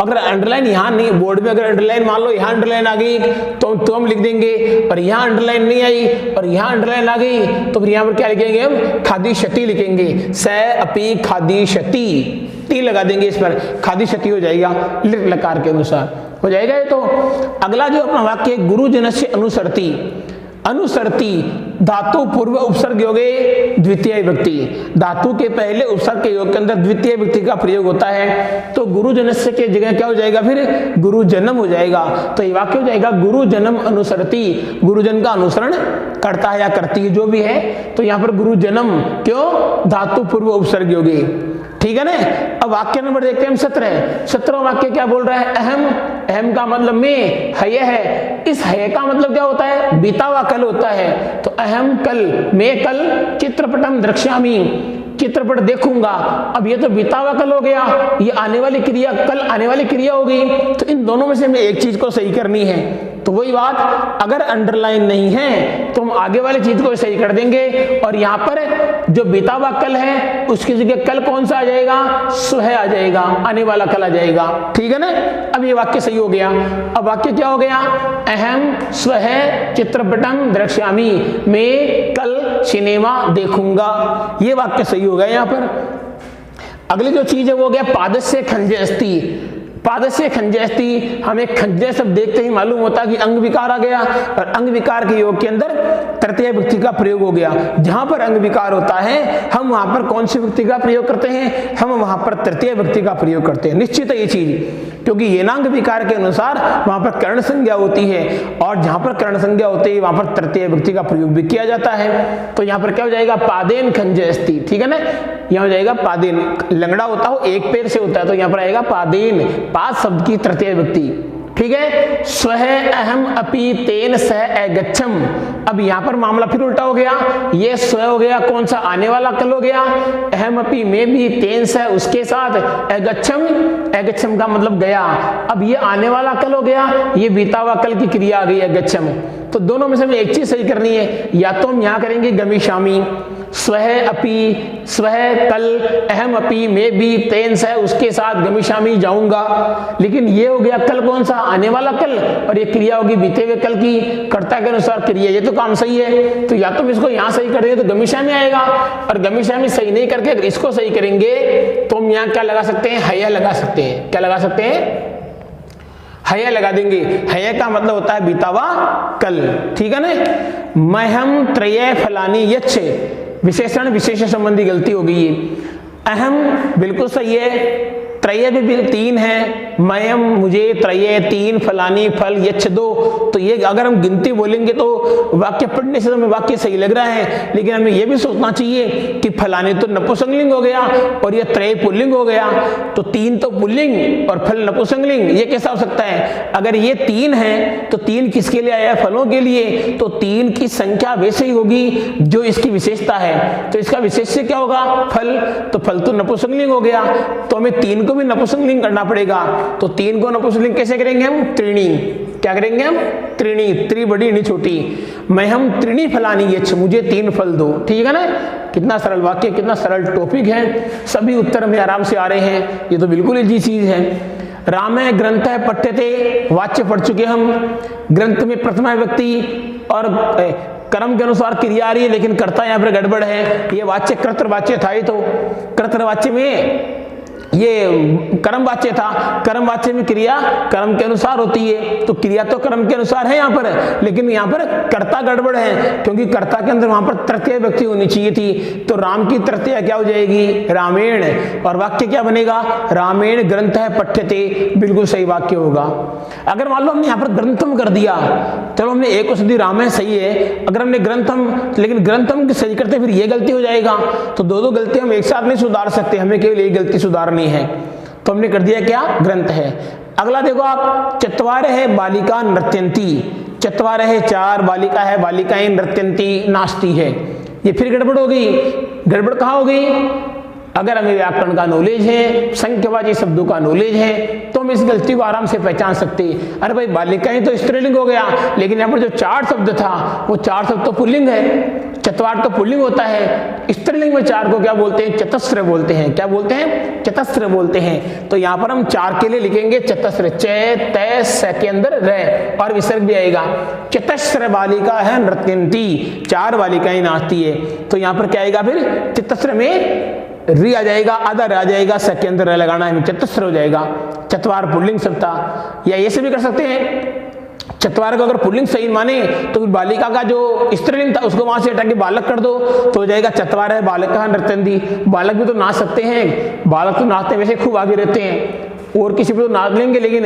[SPEAKER 1] अगर अंडरलाइन यहाँ नहीं, बोर्ड में अगर अंडरलाइन मान लो यहाँ अंडरलाइन आ गई तो त्वम लिख देंगे, और यहाँ अंडरलाइन नहीं आई और यहाँ अंडरलाइन आ गई तो फिर यहाँ पर क्या लिखेंगे? हम खादिष्यति लिखेंगे। स अपि खादिष्यति, टी लगा देंगे इस पर, खादिष्यति हो जाएगा लिट लकार के अनुसार हो जाएगा ये। तो अगला जो अपना वाक्य है, गुरुजनस्य अनुसरति, अनुसरति धातु पूर्व उपसर्ग योगे द्वितीय विभक्ति, धातु के पहले उपसर्ग के योग के अंदर द्वितीय विभक्ति का प्रयोग होता है, तो गुरुजनस्य के जगह क्या हो जाएगा, फिर गुरुजनम हो जाएगा। तो ये वाक्य हो जाएगा गुरुजनम अनुसरती, गुरुजन का अनुसरण करता है या करती है जो भी है। तो यहाँ पर गुरुजनम क्यों, धातु पूर्व उपसर्ग योगे, ठीक है ना। अब वाक्य नंबर देखते हैं हम 17। 17वां वाक्य क्या बोल रहा है, अहम, अहम का मतलब में, हय है, इस हय का मतलब क्या होता है, बीता हुआ कल होता है। तो अहम कल, मैं कल चित्रपटम द्रक्ष्यामि, चित्रपट देखूंगा। अब ये तो बीता हुआ कल हो गया, ये आने वाली क्रिया, कल आने वाली क्रिया होगी। तो इन दोनों में से हमें एक चीज को सही करनी है। तो वही बात, अगर अंडरलाइन नहीं है तो हम आगे वाली चीज को सही कर देंगे, और यहाँ पर जो बीता हुआ कल है उसकी जगह कल कौन सा आ जाएगा, स्वह आ जाएगा, आने वाला कल आ जाएगा, ठीक है ना। अब ये वाक्य सही हो गया। अब वाक्य क्या हो गया, अहम स्वह चित्रपटम द्रक्ष्यामि, मैं कल सिनेमा देखूंगा, ये वाक्य सही हो गया यहाँ पर। अगली जो चीज है वो हो गया पादस्य खंजे अस्ति। पादस्य खंजे अस्ति, हमें खंजे शब्द देखते ही मालूम होता है कि अंग विकार आ गया, और अंग विकार के योग के अंदर तृतीय विभक्ति का प्रयोग हो गया। जहां पर अंग विकार होता है हम वहां पर कौन सी विभक्ति का प्रयोग करते हैं, हम वहां पर तृतीय विभक्ति का प्रयोग करते हैं, निश्चित है ये चीज, क्योंकि येनांग विकार के अनुसार वहां पर कर्ण संज्ञा होती है, और जहां पर कर्ण संज्ञा होती है वहां पर तृतीय विभक्ति का प्रयोग भी किया जाता है। तो यहाँ पर क्या हो जाएगा, पादेन खंजे अस्ति, ठीक है ना। यहाँ हो जाएगा पादेन, लंगड़ा होता हो एक पैर से होता है, तो यहाँ पर आएगा पादेन, पाद शब्द की तृतीय विभक्ति, ठीक है। स्वह अहम अपि तेन सह अगच्छम, अब यहां पर मामला फिर उल्टा हो गया, ये स्व हो गया कौन सा, आने वाला कल हो गया, अहम अपि में भी, तेन सह उसके साथ, अगच्छम, अगच्छम का मतलब गया। अब ये आने वाला कल हो गया, ये बीता हुआ कल की क्रिया आ गई अगच्छम। तो दोनों में से हमें एक चीज सही करनी है, या तो हम यहां करेंगे गमिष्यामि, स्वह अपि, स्वह कल, अहम अपि में भी, तेन सह उसके साथ, गमिष्यामि जाऊंगा। लेकिन ये हो गया कल कौन सा, आने वाला कल, और ये क्रिया होगी बीते हुए कल की, कर्ता के अनुसार क्रिया, ये तो काम सही है। तो या तो हम इसको यहां सही कर देंगे तो गमिष्यामि आएगा, और गमिष्यामि सही नहीं करके अगर इसको सही करेंगे तो हम यहाँ क्या लगा सकते हैं, हय लगा सकते हैं। क्या लगा सकते हैं, हय लगा देंगे। हय का मतलब होता है बीता हुआ कल, ठीक है ना। महम त्रय फलानी यच्छ, विशेषण विशेष संबंधी गलती हो गई है। अहम बिल्कुल सही है, त्रय भी तीन है, मयम मुझे, त्रय तीन, फलानी फल, यच्छ दो। तो ये अगर हम गिनती बोलेंगे तो वाक्य पढ़ने से हमें वाक्य सही लग रहा है, लेकिन हमें यह भी सोचना चाहिए कि फलानी तो नपुंसकलिंग हो गया और ये त्रय पुल्लिंग हो गया, तो तीन तो पुल्लिंग और फल नपुंसकलिंग, ये कैसा हो सकता है। अगर ये तीन है तो तीन किसके लिए आया, फलों के लिए, तो तीन की संख्या वैसे ही होगी जो इसकी विशेषता है। तो इसका विशेष्य क्या होगा, फल, तो फल तो नपुंसकलिंग हो गया, तो हमें तीन को भी नपुंसकलिंग करना पड़ेगा। तो तीन को नपुंसकलिंग कैसे करेंगे हम, त्रीणी, क्या करेंगे हम, त्रीणी, त्रि बड़ी नहीं छोटी, मैं हम त्रीणी फलानी यच्छ, मुझे तीन फल दो, ठीक है ना। कितना सरल वाक्य, कितना सरल टॉपिक है, सभी उत्तर में आराम से आ रहे हैं, ये तो बिल्कुल इजी चीज है। रामे ग्रंथ है पठ्यते, वाच्य पढ़ चुके हम, ग्रंथ में प्रथमा व्यक्ति और कर्म के अनुसार क्रिया आ रही है, लेकिन कर्ता यहाँ पर गड़बड़ है, ये वाच्य कर्तृवाच्य था, ही तो कर्तृवाच्य में ये कर्म वाच्य था, कर्म वाच्य में क्रिया कर्म के अनुसार होती है, तो क्रिया तो कर्म के अनुसार है यहाँ पर, लेकिन यहाँ पर कर्ता गड़बड़ है, क्योंकि कर्ता के अंदर वहां पर तृतीय व्यक्ति होनी चाहिए थी। तो राम की तृतीय क्या हो जाएगी, रामेण, और वाक्य क्या बनेगा, रामेण ग्रंथ है पठ्यते, बिल्कुल सही वाक्य होगा। अगर मान लो हमने यहाँ पर ग्रंथम कर दिया, चलो हमने एक औषधि राम है सही है, अगर हमने ग्रंथम, लेकिन ग्रंथम सही करते फिर ये गलती हो जाएगा, तो दो दो गलती हम एक साथ नहीं सुधार सकते, हमें केवल एक गलती सुधारनी है, तो हमने कर दिया क्या, ग्रंथ है। अगला देखो आप, चत्वारे है बालिका नृत्यंती, चत्वारे है चार, बालिका है, बालिकाएं नृत्यंती नाचती है, ये फिर गड़बड़ हो गई। गड़बड़ कहाँ हो गई, अगर हमें व्याकरण का नॉलेज है, संख्यावाची शब्दों का नॉलेज है, तो हम इस गलती को आराम से पहचान सकते हैं। अरे भाई बालिकाएं तो स्त्रीलिंग हो गया, लेकिन यहाँ पर जो चार शब्द था वो चार शब्द तो पुल्लिंग है, चतवार तो पुल्लिंग होता है, स्त्रीलिंग में चार को क्या बोलते हैं, चतस्र बोलते हैं, क्या बोलते हैं, चतस्र बोलते हैं। तो यहाँ पर हम चार के लिए लिखेंगे चतस्र, च तय स के अंदर र और विसर्ग भी आएगा, चतस्र बालिका है नृत्यंती, चार बालिकाएं नाचती है, तो यहाँ पर क्या आएगा, फिर चतस्र में री आ जाएगा, आधा आ जाएगा, स के अंदर लगाना है, चतस्र हो जाएगा, चतवार पुल्लिंग शब्द था। या ऐसे भी कर सकते हैं, चत्वार को अगर पुल्लिंग सही माने तो फिर बालिका का जो स्त्रीलिंग था उसको वहां से हटा के बालक कर दो तो हो जाएगा चत्वार बालका नर्तन्दी। बालक भी तो नाच सकते हैं, बालक तो नाचते वैसे खूब आगे रहते हैं, और किसी पे तो नाच लेंगे, लेकिन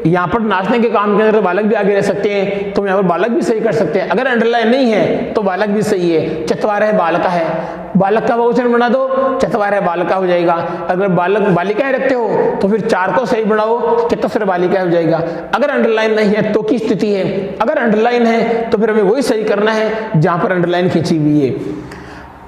[SPEAKER 1] यहाँ पर नाचने के काम के अंदर तो बालक भी आगे रह सकते हैं, तो यहाँ पर बालक भी सही कर सकते हैं। अगर अंडरलाइन नहीं है तो बालक भी सही है, चत्वार है बालका है, बालक का बहुवचन बना दो, चत्वार है बालका हो जाएगा। अगर बालक बालिकाएं रखते हो तो फिर 4 को सही बनाओ, चतस्र बालिका हो जाएगा। अगर अंडरलाइन नहीं है तो की स्थिति है, अगर अंडरलाइन है तो फिर हमें वही सही करना है जहां पर अंडरलाइन खींची हुई है।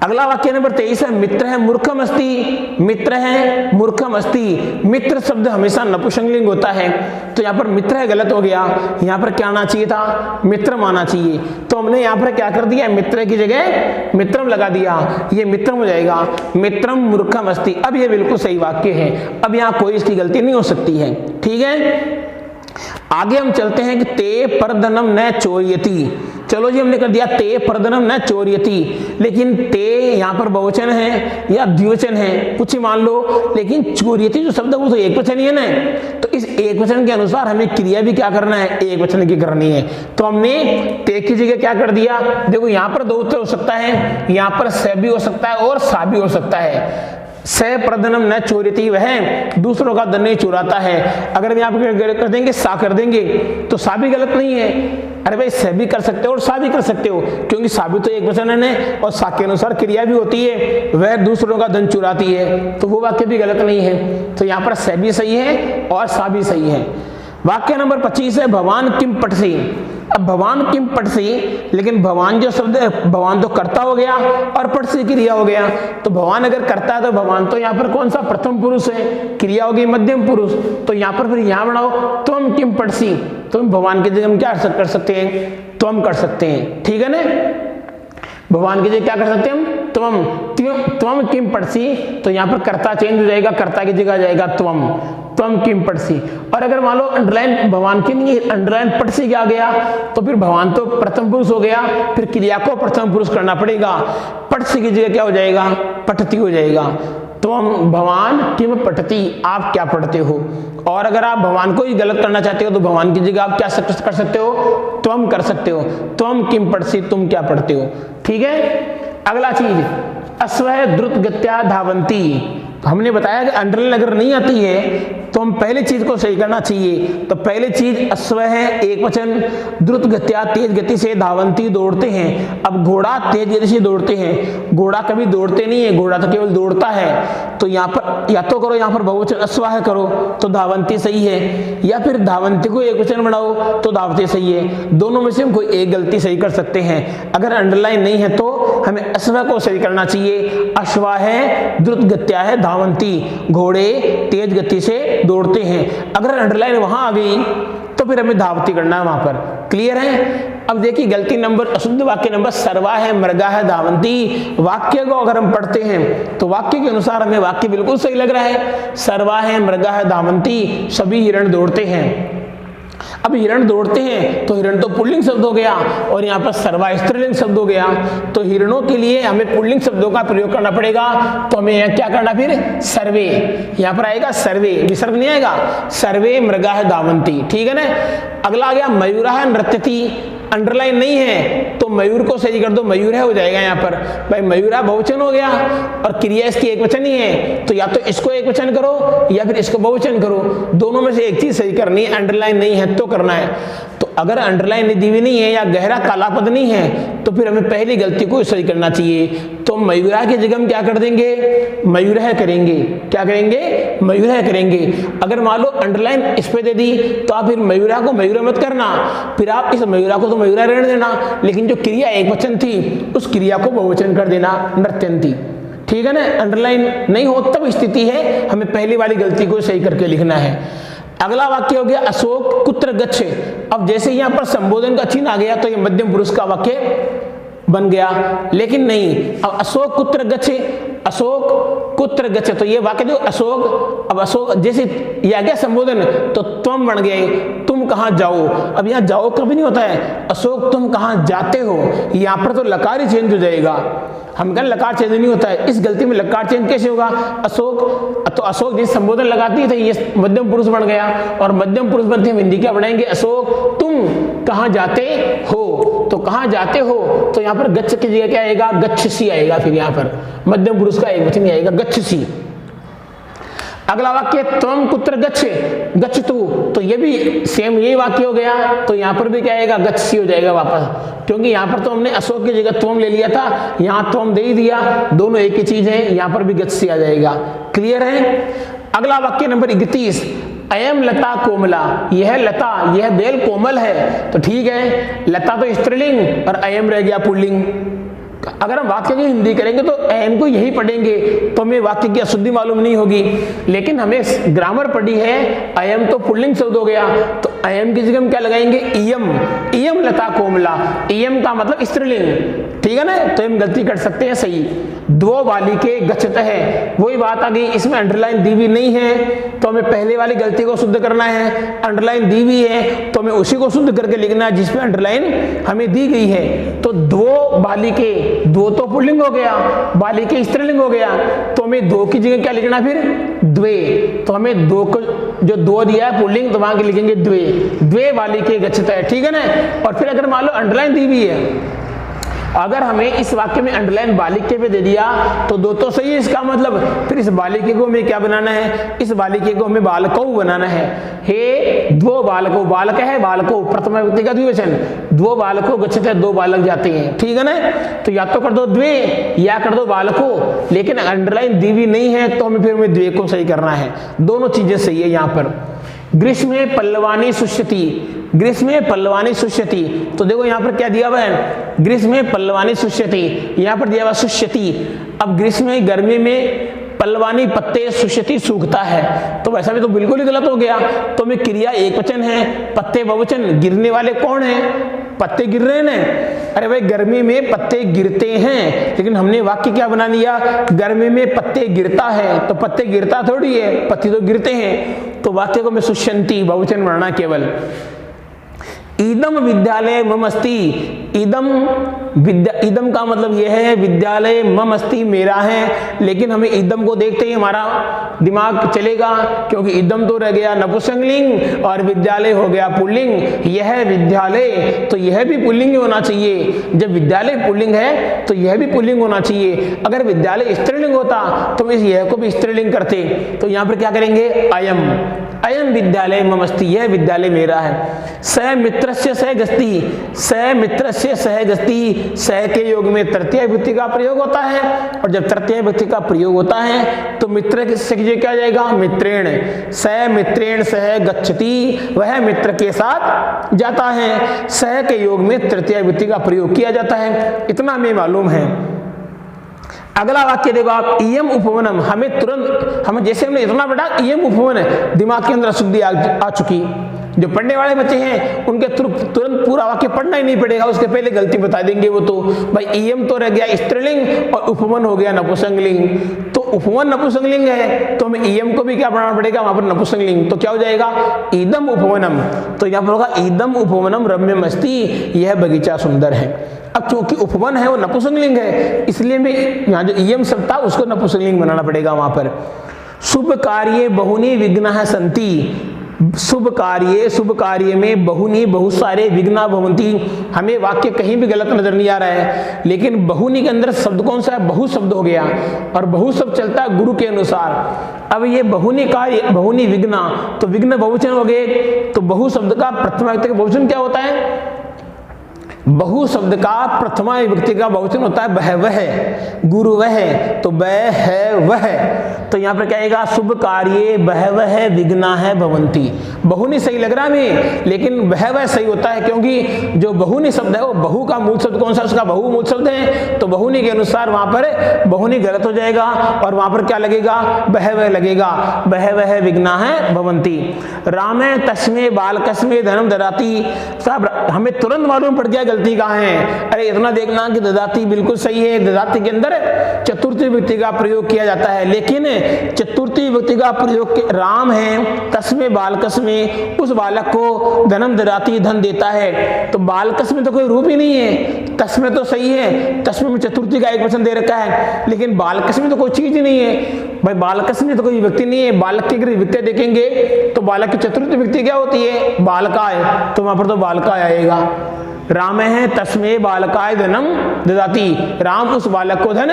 [SPEAKER 1] अगला वाक्य नंबर 23 है, मित्र है मूर्खम अस्ति। मित्र है मूर्खम अस्ति। मित्र शब्द हमेशा नपुंसकलिंग होता है, तो यहाँ पर मित्र है गलत हो गया, यहाँ पर क्या आना चाहिए था, मित्रम आना चाहिए। तो हमने यहाँ पर क्या कर दिया, मित्र की जगह मित्रम लगा दिया, ये मित्रम हो जाएगा, मित्रम मूर्खम अस्ति। अब ये बिल्कुल सही वाक्य है, अब यहाँ कोई इसकी गलती नहीं हो सकती है, ठीक है। आगे हम चलते हैं कि ते परधनम न चोर्यति। चलो जी, हमने कर दिया ते परधनम न चोर्यति, लेकिन ते यहाँ पर बहुवचन है या द्विवचन है कुछ ही मान लो, लेकिन चोर्यति जो शब्द है वो तो एक वचन ही है ना, तो इस एक वचन के अनुसार हमें क्रिया भी क्या करना है, एक वचन की करनी है। तो हमने ते की जगह क्या कर दिया, देखो यहाँ पर 2 उत्तर हो सकता है, यहाँ पर स भी हो सकता है और सा भी हो सकता है। स प्रधनम न चोरिति, वह दूसरों का धन नहीं चुराता है। अगर हम यहाँ पर कर देंगे सा कर देंगे तो सा भी गलत नहीं है। अरे भाई स भी कर सकते हो और सा भी कर सकते हो, क्योंकि सा भी तो एक वचन है और सा के अनुसार क्रिया भी होती है, वह दूसरों का धन चुराती है, तो वो वाक्य भी गलत नहीं है। तो यहाँ पर स भी सही है और सा भी सही है। वाक्य नंबर 25 है, भवान किम पठसी। अब भवान किम पठसी, लेकिन भवान जो शब्द है, भवान तो कर्ता हो गया और पठसी क्रिया हो गया। तो भवान अगर कर्ता है तो भवान तो यहाँ पर कौन सा प्रथम पुरुष है, क्रिया होगी मध्यम पुरुष, तो यहाँ पर फिर यहाँ बनाओ तुम किम पठसी, तुम भगवान की जगह हम क्या कर सकते हैं, तुम कर सकते हैं, ठीक है ना। भगवान की जगह क्या कर सकते हैं हम, तुम किम पठसी, तो यहाँ पर कर्ता चेंज हो जाएगा, कर्ता की जगह आ जाएगा तुम किम पठसी। और अगर मान लो अंडरलाइन भगवान की नहीं, अंडरलाइन पठसी क्या आ गया, तो फिर भगवान तो प्रथम पुरुष हो गया, फिर क्रिया को प्रथम पुरुष करना पड़ेगा, पठसी की जगह क्या हो जाएगा, पठती हो जाएगा। तुम भगवान किम पठती, आप क्या पढ़ते हो। और अगर आप भगवान को ही गलत करना चाहते हो तो भगवान की जगह आप क्या कर सकते हो, तुम कर सकते हो, तुम किम पठसी, तुम क्या पढ़ते हो, ठीक है। अगला चीज, अश्वः द्रुत गत्या धावन्ति। हमने बताया कि अंडरलाइन अगर नहीं आती है तो हम पहली चीज को सही करना चाहिए। तो पहली चीज अश्व है एक वचन, द्रुत गत्या तेज गति से धावन्ति दौड़ते हैं। अब घोड़ा तेज गति से दौड़ते हैं, घोड़ा कभी दौड़ते नहीं है, घोड़ा तो केवल दौड़ता है। तो यहाँ पर या तो करो यहाँ पर बहुवचन अश्वाह करो तो धावन्ति सही है, या फिर धावन्ति को एक वचन बनाओ तो धावते सही है। दोनों में से हम कोई एक गलती सही कर सकते हैं। अगर अंडरलाइन नहीं है तो हमें अश्व को सही करना चाहिए। अश्वा है द्रुत गत्या है धावन्ति, घोड़े तेज गति से दौड़ते हैं। अगर अंडरलाइन वहां आ गई तो फिर हमें धावती करना है वहां पर, क्लियर है। अब देखिए गलती नंबर, अशुद्ध वाक्य नंबर, सर्वा है मृगा है धावन्ति। वाक्य को अगर हम पढ़ते हैं तो वाक्य के अनुसार हमें वाक्य बिल्कुल सही लग रहा है, सर्वा है मृगा है धावन्ति, सभी हिरण दौड़ते हैं। अब हिरण दौड़ते हैं तो हिरण तो पुल्लिंग शब्द हो गया और यहाँ पर सर्वा स्त्रीलिंग शब्द हो गया, तो हिरणों के लिए हमें पुल्लिंग शब्दों का प्रयोग करना पड़ेगा। तो हमें यहाँ क्या करना, फिर सर्वे, यहाँ पर आएगा सर्वे, विसर्ग नहीं आएगा, सर्वे मृगा है धावन्ति, ठीक है ना। अगला आ गया मयूरा है नृत्यति। अंडरलाइन नहीं है तो मयूर को सही कर दो, मयूर है हो जाएगा यहाँ पर। भाई मयूरा बहुवचन हो गया और क्रिया इसकी एक वचन ही है, तो या तो इसको एक वचन करो या फिर इसको बहुवचन करो, दोनों में से एक चीज सही करनी है। अंडरलाइन नहीं है तो करना है। तो अगर अंडरलाइन दी हुई नहीं है या गहरा काला पद नहीं है तो फिर हमें पहली गलती को सही करना चाहिए। तो मयूरा की जगह हम क्या कर देंगे, मयूरह करेंगे। क्या करेंगे, मयूरह करेंगे। अगर मान लो अंडरलाइन इस पे दे दी तो आप फिर मयूरा को मयूरा मत करना, फिर आप इस मयूरा को तो मयूरा रहने देना, लेकिन जो क्रिया एक वचन थी उस क्रिया को बहुवचन कर देना, नृत्यन्ति, ठीक है ना। अंडरलाइन नहीं हो तब स्थिति है, हमें पहली वाली गलती को सही करके लिखना है। अगला वाक्य हो गया अशोक कुत्र गच्छ। अब जैसे यहाँ पर संबोधन का चिन्ह आ गया तो ये मध्यम पुरुष का वाक्य बन गया, लेकिन नहीं। अब अशोक कुत्र गच्छ, अशोक कुत्र गच्छ, तो ये वाक्य जो अशोक, अब अशोक जैसे ये आ गया संबोधन तो तुम बन गए, तुम कहाँ जाओ। अब यहाँ जाओ कभी नहीं होता है, अशोक तुम कहाँ जाते हो, यहाँ पर तो लकार ही चेंज हो जाएगा। हम कहें लकार चेंज नहीं होता है, इस गलती में लकार चेंज कैसे होगा। अशोक, तो अशोक जिस संबोधन लगाती थे ये मध्यम पुरुष बन गया, और मध्यम पुरुष बनते हम हिंदी क्या बनाएंगे, अशोक तुम कहाँ जाते हो। तो कहाँ जाते हो, तो यहाँ पर गच्छ की जगह क्या आएगा, गच्छसी आएगा। फिर यहाँ पर मध्यम पुरुष का एक वचन आएगा, गच्छसी। अगला वाक्य त्वम कुत्र गच्छ, गच्छतु, तो ये भी सेम यही वाक्य हो गया। तो यहाँ पर भी क्या आएगा, गच्छसी हो जाएगा वापस, क्योंकि यहाँ पर तो हमने अशोक की जगह त्वम ले लिया था, यहाँ त्वम दे ही दिया, दोनों एक ही चीज है, यहाँ पर भी गच्छसी आ जाएगा। क्लियर है। अगला वाक्य नंबर 31, अयम लता कोमला, यह लता, यह बेल कोमल है। तो ठीक है, लता तो स्त्रीलिंग और अयम रह गया पुल्लिंग। अगर हम वाक्य की हिंदी करेंगे तो अयम को यही पढ़ेंगे तो हमें वाक्य की अशुद्धि मालूम नहीं होगी, लेकिन हमें ग्रामर पढ़ी है, अयम तो पुल्लिंग शब्द हो गया, तो अयम की जगह हम क्या लगाएंगे, इयम, इयम लता कोमला। इयम का मतलब स्त्रीलिंग, ठीक है ना, तो हम गलती कर सकते हैं सही। दो बालिके गच्छत है, वही बात आ गई, इसमें अंडरलाइन दी हुई नहीं है, तो हमें पहले वाली गलती को शुद्ध करना है। अंडरलाइन दी हुई है तो हमें उसी को शुद्ध करके लिखना है जिसमें अंडरलाइन हमें दी गई है। तो दो बालिके, दो तो पुल्लिंग हो गया, बालिके स्त्रीलिंग हो गया, तो हमें दो की जगह क्या लिखना फिर, द्वे। तो हमें दो को जो दो दिया है पुल्लिंग, तो वहां के लिखेंगे द्वे, द्वे बालिके गच्छत है, ठीक है ना। और फिर अगर मान लो अंडरलाइन दी हुई है, अगर हमें इस वाक्य में अंडरलाइन बालिके पे दे दिया तो दो तो सही है इसका मतलब, फिर इस बालिके को हमें क्या बनाना है, इस बालिके को हमें बालकौ बनाना है। हे दो बालको, बालक है बालको, प्रथम व्यक्ति का द्विवचन, दो बालको गच्छत है, दो बालक जाते हैं, ठीक है ना। तो या तो कर दो द्वे या कर दो बालको, लेकिन अंडरलाइन दी हुई नहीं है तो हमें फिर हमें द्वे को सही करना है, दोनों चीजें सही है यहाँ पर। ग्रीष्मे पल्लवानी शुष्यति, ग्रीष्मे पल्लवानी शुष्यति, तो देखो यहाँ पर क्या दिया हुआ है, ग्रीष्मे पल्लवानी शुष्यति, यहाँ पर दिया हुआ शुष्यति। अब ग्रीष्म में, गर्मी में पल्लवानी पत्ते, शुष्यति सूखता है, तो वैसा भी तो बिल्कुल ही गलत हो गया। तो में क्रिया एक वचन है, पत्ते बहुवचन, गिरने वाले कौन है, पत्ते गिर रहे हैं। अरे भाई गर्मी में पत्ते गिरते हैं, लेकिन हमने वाक्य क्या बना लिया, गर्मी में पत्ते गिरता है, तो पत्ते गिरता थोड़ी है, पत्ते तो गिरते हैं। तो वाक्य को मैं शुष्यन्ति बहुवचन बनाना केवल। इदम विद्यालय मम अस्ति, इदम विद्या, इदम का मतलब यह है विद्यालय मम अस्ति मेरा है, लेकिन हमें इदम को देखते ही हमारा दिमाग चलेगा, क्योंकि इदम तो रह गया नपुंसकलिंग और विद्यालय हो गया पुल्लिंग। यह विद्यालय, तो यह भी पुल्लिंग होना चाहिए, जब विद्यालय पुल्लिंग है तो यह भी पुल्लिंग होना चाहिए। अगर विद्यालय स्त्रीलिंग होता तो हम इस यह को भी स्त्रीलिंग करते। तो यहाँ पर क्या करेंगे, अयम, अयम विद्यालय मम अस्ति, यह विद्यालय मेरा है। स मित्रस्य सह गस्ति, स मित्रस्य सह गस्ति, सह के योग में तृतीय विभक्ति का प्रयोग होता है, और जब तृतीय विभक्ति का प्रयोग होता है तो मित्र से क्या जाएगा, मित्रेण। स मित्रेण सह गच्छति, वह मित्र के साथ जाता है, सह के योग में तृतीय विभक्ति का प्रयोग किया जाता है, इतना हमें मालूम है। अगला वाक्य देखो आप, इयम उपवनम, हमें तुरंत, हमें जैसे हमने इतना बड़ा इयम उपवन है, दिमाग के अंदर अशुद्धि आ चुकी। जो पढ़ने वाले बच्चे हैं उनके तुरंत पूरा वाक्य पढ़ना ही नहीं पड़ेगा, उसके पहले गलती बता देंगे वो। तो भाई इयम तो रह गया स्त्रीलिंग और उपवन हो गया नपुंसकलिंग, तो उपवन नपुंसकलिंग है तो हमें इयम को भी क्या बनाना पड़ेगा, वहां पर नपुंसकलिंग, तो क्या हो जाएगा, इदम उपवनम। तो यहाँ पर होगा इदम उपवनम रम्यम अस्ति, यह बगीचा सुंदर है। अब क्योंकि उपवन है वो नपुंसकलिंग है, इसलिए में यहाँ जो इयम शब्द था उसको नपुंसकलिंग बनाना पड़ेगा वहां पर। शुभ कार्ये बहुनी विघ्नः सन्ति, शुभ कार्य में बहुनी बहुत सारे विघ्ना भवंती, हमें वाक्य कहीं भी गलत नजर नहीं आ रहा है, लेकिन बहुनी के अंदर शब्द कौन सा है, बहु शब्द हो गया, और बहु शब्द चलता है गुरु के अनुसार। अब ये बहुनी कार्य, बहुनी विघ्ना, तो विघ्न बहुवचन हो गए, तो बहु शब्द का प्रथमा विभक्ति का बहुवचन क्या होता है, बहु शब्द का प्रथमा विभक्ति का बहुवचन होता है बहवह, गुरु वह, तो बह है वह। तो यहाँ पर क्या आएगा, शुभ कार्ये बहवह विघ्नाः भवन्ति। बहुनी सही लग रहा है हमें, लेकिन बहवह सही होता है, क्योंकि जो बहुनी शब्द है वो बहु का मूल शब्द कौन सा, उसका बहु मूल शब्द है, तो बहुनी के अनुसार वहां पर बहुनी गलत हो जाएगा, और वहां पर क्या लगेगा, बहवह लगेगा, बहवह विघ्नाः भवन्ति। रामे तस्मे बालकस्मे धनम ददाति, साहब हमें तुरंत मालूम पड़ गया गलती कहाँ है। अरे इतना देखना कि ददाती बिल्कुल सही है, ददाती के अंदर चतुर्थी विभक्ति का प्रयोग किया जाता है, लेकिन चतुर्थी विभक्ति का प्रयोग राम है, तस्मे बालकस्मे में उस बालक को धनम ददाति, धन देता है। तो बालकस में तो कोई रूप ही नहीं है, कस में तो सही है, कस में चतुर्थी का एक वचन दे रखा है, लेकिन बालकस में तो कोई चीज ही नहीं है भाई। बालकस में तो कोई व्यक्ति नहीं है। बालक की अगर वित्त देखेंगे तो बालक की चतुर्थी व्यक्ति क्या होती है? बालकाय, तो वहां पर तो बालकाय आएगा। राम है तस्मे बालकाय धनम ददाति, राम उस बालक को धन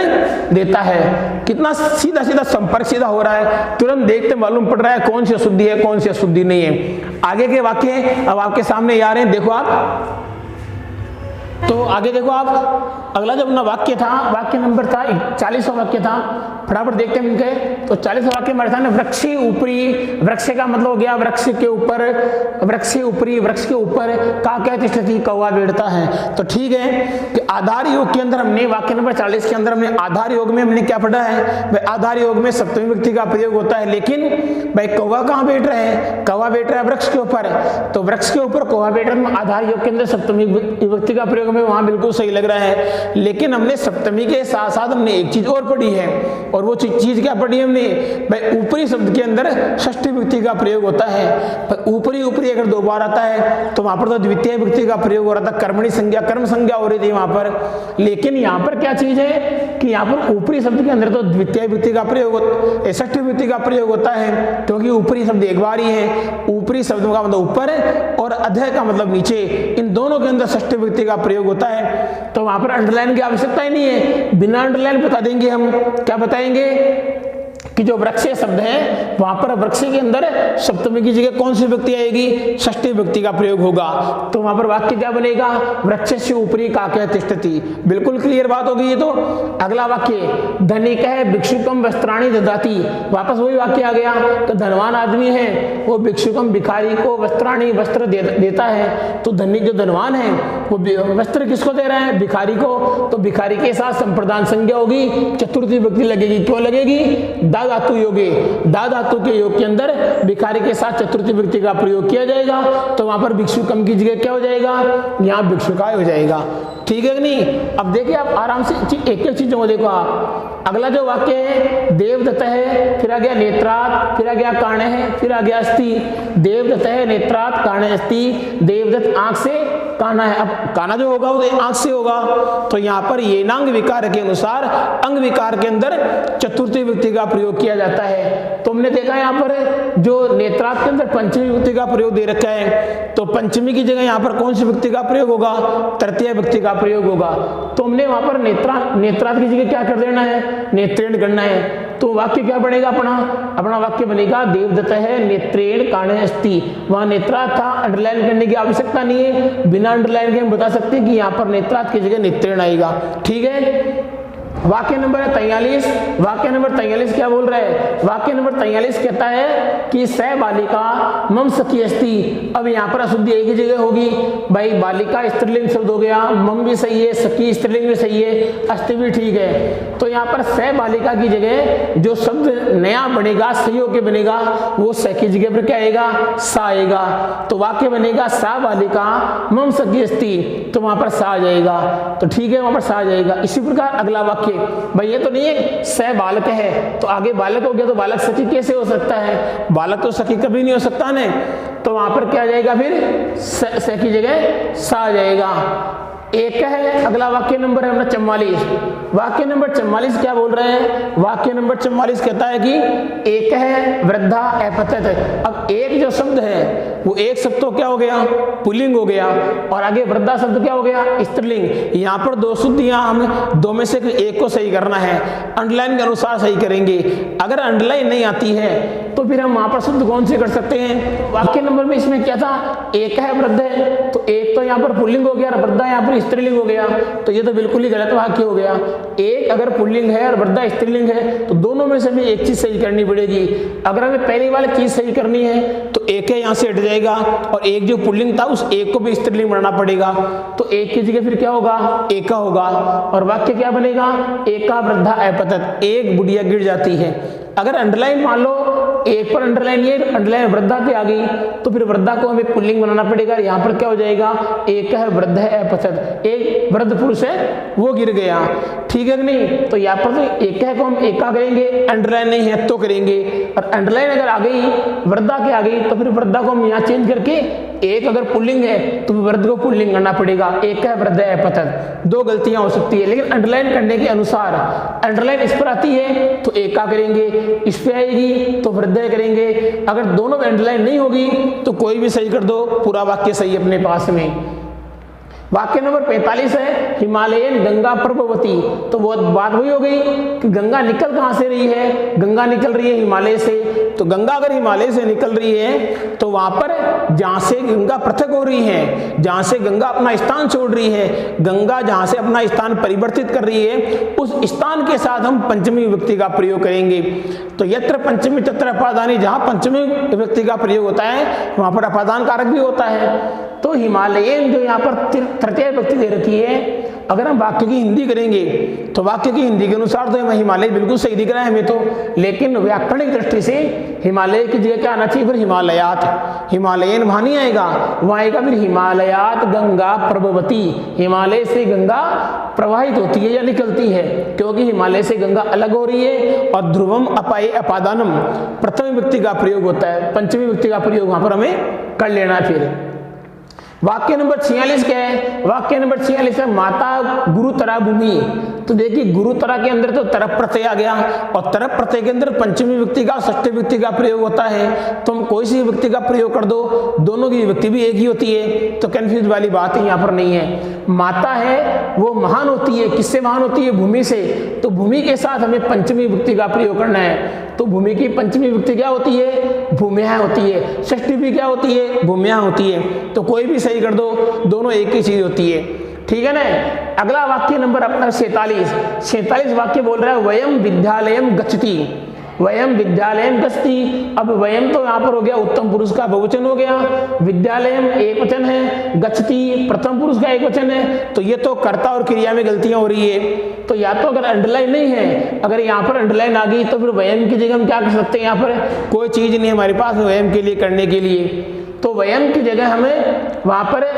[SPEAKER 1] देता है। कितना सीधा सीधा संपर्क सीधा हो रहा है, तुरंत देखते मालूम पड़ रहा है कौन सी अशुद्धि है कौन सी अशुद्धि नहीं है। आगे के वाक्य अब आपके सामने आ रहे हैं, देखो आप। तो आगे देखो आप, अगला जो अपना वाक्य था, वाक्य नंबर था 40वां वाक्य था, फटाफट देखते हैं इनके। तो 40वां वाक्य हमारे था ना, वृक्षी ऊपरी, वृक्ष का मतलब हो गया वृक्ष के ऊपर, वृक्ष ऊपरी, वृक्ष के ऊपर का क्या तिष्ठति, कौवा बैठता है। तो ठीक है कि आधार योग के अंदर हमने वाक्य नंबर 40 के अंदर हमने आधार योग में हमने क्या पढ़ा है भाई, आधार योग में सप्तमी व्यक्ति का प्रयोग होता है। लेकिन भाई कौवा कहाँ बैठ रहे हैं? कौवा बैठ रहा है वृक्ष के ऊपर, तो वृक्ष के ऊपर कौवा बैठ रहा है, आधार योग के अंदर सप्तमी व्यक्ति का प्रयोग में वहां बिल्कुल सही लग रहा है। लेकिन हमने सप्तमी के साथ साथ हमने एक चीज और पढ़ी है, और वो चीज क्या पढ़ी हमने भाई, ऊपरी शब्द के अंदर षष्ठी व्यक्ति का प्रयोग होता है। ऊपरी ऊपरी अगर दो बार आता है तो वहां पर तो द्वितीय व्यक्ति का प्रयोग हो रहा था, कर्मणी संज्ञा कर्म संज्ञा हो रही थी वहां पर। लेकिन यहाँ पर क्या चीज है कि यहाँ पर ऊपरी शब्द के अंदर तो द्वितीय व्यक्ति का प्रयोग, षष्ठी व्यक्ति का प्रयोग होता है, क्योंकि ऊपरी शब्द एक बार ही है। ऊपरी शब्द का मतलब ऊपर और अधः का मतलब नीचे, इन दोनों के अंदर षष्ठी व्यक्ति का प्रयोग होता है। तो वहां पर अंडरलाइन की आवश्यकता ही नहीं है, बिना अंडरलाइन बता देंगे हम। क्या बताएंगे कि जो वृक्ष शब्द है वहां पर वृक्ष के अंदर सप्तमी की जगह कौन सी व्यक्ति आएगी? षष्ठी व्यक्ति का प्रयोग होगा। तो वहां पर वाक्य क्या बनेगा? वृक्ष से ऊपरी काके तिष्ठति। बिल्कुल क्लियर बात हो गई है। तो अगला वाक्य, धनिक है भिक्षुकम वस्त्राणि ददाति, वापस वही वाक्य आ गया। तो धनवान आदमी है वो भिक्षुकम भिखारी को वस्त्राणि वस्त्र देता है। तो धनिक जो धनवान है वो वस्त्र किसको दे रहा है? भिखारी को। तो भिखारी के साथ संप्रदान संज्ञा होगी, चतुर्थी व्यक्ति लगेगी। क्यों लगेगी? धातु योगे, धातु के योग के अंदर भिखारी के साथ चतुर्थी व्यक्ति का प्रयोग किया जाएगा। तो वहां पर भिक्षुकम की जगह क्या हो जाएगा? यहाँ भिक्षुकाय हो जाएगा। ठीक है कि नहीं? अब देखिए आप आराम से एक एक चीजों को देखो आप। अगला जो वाक्य है देवदत्त है, फिर आ गया नेत्रात्, फिर आ गया काणे है, फिर आ गया अस्थि। देवदत्त है, नेत्रात्, काणे, अस्थि। देवदत्त आंख से, काना है। अब काना जो होगा वो आंख से होगा। तो यहाँ पर ये नांग विकार के अनुसार अंग विकार के अंदर चतुर्थी व्यक्ति का प्रयोग किया जाता है। तो हमने देखा यहाँ पर जो नेत्रात् के अंदर पंचमी व्यक्ति का प्रयोग दे रखा है, तो पंचमी की जगह यहाँ पर कौन सी व्यक्ति का प्रयोग होगा? तृतीय व्यक्ति का प्रयोग होगा। तो हमने वहां पर नेत्रात् की जगह क्या कर देना है? नेत्रेण करना है। तो वाक्य क्या बनेगा अपना वाक्य बनेगा देवदत्त है, नेत्रेण काणे अस्थि। वहां नेत्रात् था, अंडरलाइन करने की आवश्यकता नहीं है, बिना अंडरलाइन के हम बता सकते हैं कि यहाँ पर नेत्रात् की जगह नेत्रेण आएगा। ठीक है। वाक्य नंबर 43, वाक्य नंबर 43 क्या बोल रहा है? वाक्य नंबर 43 कहता है कि स बालिका मम सखी अस्ति। अब यहाँ पर अशुद्धि एक ही जगह होगी भाई, बालिका स्त्रीलिंग शब्द हो गया, मम भी सही है, सखी स्त्रीलिंग भी सही है, अस्ति भी ठीक है। तो यहाँ पर स बालिका की जगह जो शब्द नया बनेगा, सही होके बनेगा, वो स की जगह पर क्या आएगा? सा आएगा। तो वाक्य बनेगा सा बालिका मम सखी अस्ति, तो वहां पर सा आ जाएगा। तो ठीक है, वहां पर सा आ जाएगा। इसी प्रकार अगला वाक्य, भाई ये तो नहीं है स बालक है, तो आगे बालक हो गया तो बालक सखी कैसे हो सकता है? बालक तो सखी कभी नहीं हो सकता ने। तो वहां पर क्या आ जाएगा? फिर स की जगह सा आ जाएगा। एक है अगला वाक्य नंबर है अपना 44। वाक्य नंबर 44 क्या बोल रहे हैं? वाक्य नंबर 44 कहता है कि एक है वृद्धा अपतत। अब एक जो शब्द है वो एक शब्द तो क्या हो गया? पुल्लिंग हो गया, और आगे वृद्धा शब्द क्या हो गया? स्त्रीलिंग। यहाँ पर दो शुद्धियां, हम दो में से एक को सही करना है, अंडरलाइन के अनुसार सही करेंगे। अगर अंडरलाइन नहीं आती है तो फिर हम वहां पर शुद्ध कौन से कर सकते हैं? वाक्य नंबर में इसमें क्या था? एक है वृद्ध है, तो एक तो यहाँ पर पुल्लिंग हो गया और वृद्धा यहाँ पर स्त्रीलिंग हो गया। तो ये तो बिल्कुल ही गलत वाक्य हो गया। एक अगर पुल्लिंग है और वृद्धा स्त्रीलिंग है तो दोनों में से हमें एक चीज सही करनी पड़ेगी। अगर हमें पहली वाली चीज सही करनी है तो एक है यहाँ से हट जाएगा, और एक जो पुल्लिंग था उस एक को भी स्त्रीलिंग बनाना पड़ेगा। तो एक की जगह फिर क्या होगा? एका होगा, और वाक्य क्या बनेगा? एका वृद्धा अपतत, एक बुढ़िया गिर जाती है। अगर अंडरलाइन मान लो एक पर अंडरलाइन, ये अंडरलाइन वृद्धा पे आ गई, तो फिर वृद्धा को हमें पुल्लिंग बनाना पड़ेगा। यहाँ पर क्या हो जाएगा? एक है वृद्ध है अपतत, एक वृद्ध पुरुष है वो गिर गया। ठीक ठीक है कि नहीं। तो यहाँ पर तो एका को हम एका करेंगे, अंडरलाइन नहीं है तो करेंगे, और अंडरलाइन अगर आ गई वृद्धा के आ गई तो फिर वृद्धा को हम यहाँ चेंज करके एक अगर पुल्लिंग है तो वृद्ध को पुल्लिंग करना पड़ेगा, एक है वृद्ध है पतत, दो गलतियां हो सकती है। लेकिन अंडरलाइन करने के अनुसार अंडरलाइन इस पर आती है तो एका करेंगे, इस पे आएगी तो वृद्ध करेंगे, अगर दोनों में अंडरलाइन नहीं होगी तो कोई भी सही कर दो, पूरा वाक्य सही अपने पास में। वाक्य नंबर 45 है हिमालयन गंगा प्रभवती। तो वो बात वही हो गई कि गंगा निकल कहां से रही है, गंगा निकल रही है हिमालय से। तो गंगा अगर हिमालय से निकल रही है तो वहां पर जहां से गंगा पृथक हो रही है, जहां से गंगा अपना स्थान छोड़ रही है, गंगा जहां से अपना स्थान परिवर्तित कर रही है, उस स्थान के साथ हम पंचमी विभक्ति का प्रयोग करेंगे। तो यत्र पंचमी तत्र अपादानी, जहां पंचमी विभक्ति का प्रयोग होता है वहां पर अपादान कारक भी होता है। तो हिमालयन जो यहाँ पर तृतीय विभक्ति दे रखी है, अगर हम वाक्य की हिंदी करेंगे तो वाक्य की हिंदी के अनुसार तो हिमालय बिल्कुल सही दिख रहा है हमें तो, लेकिन व्याकरणिक दृष्टि से हिमालय की जगह क्या आना चाहिए, फिर हिमालयात। हिमालयन वहां नहीं आएगा, वहां आएगा फिर हिमालयात गंगा प्रभवती। हिमालय से गंगा प्रवाहित होती है या निकलती है, क्योंकि हिमालय से गंगा अलग हो रही है। और ध्रुवम अपाये अपादानम प्रथम विभक्ति का प्रयोग होता है, पंचमी विभक्ति का प्रयोग वहां पर हमें कर लेना। फिर वाक्य नंबर 46 क्या है, वाक्य नंबर 46 है माता गुरुतरा भूमि। तो देखिए गुरुतरा के अंदर तो तरफ प्रत्यय आ गया, और तरफ प्रत्यय के अंदर पंचमी विभक्ति का षष्ठी विभक्ति का प्रयोग होता है। तो हम कोई सी विभक्ति का प्रयोग कर दो, दोनों की विभक्ति भी एक ही होती है, तो कंफ्यूज वाली बात यहाँ पर नहीं है। माता है वो महान होती है, किससे महान होती है, भूमि से। तो भूमि के साथ हमें पंचमी विभक्ति का प्रयोग करना है। तो भूमि की पंचमी विभक्ति क्या होती है, भूम्याः होती है। षष्ठी भी क्या होती है, भूम्याः होती है। तो कोई भी सही कर दो, दोनों एक ही चीज होती है, ठीक है ना। अगला वाक्य नंबर अपना 47 वाक्य बोल रहा है वयम विद्यालयम गच्छति। वयम विद्यालयम गच्छति, अब वयम तो यहाँ पर हो गया उत्तम पुरुष का बहुवचन हो गया, विद्यालयम एक वचन है, गच्छति प्रथम पुरुष का एक वचन है। तो ये तो कर्ता और क्रिया में गलतियां हो रही है। तो या तो अगर अंडरलाइन नहीं है, अगर यहाँ पर अंडरलाइन आ गई तो फिर वयम की जगह हम क्या कर सकते हैं, यहाँ पर कोई चीज नहीं हमारे पास वयम के लिए करने के लिए। तो वयम की जगह हमें वहां पर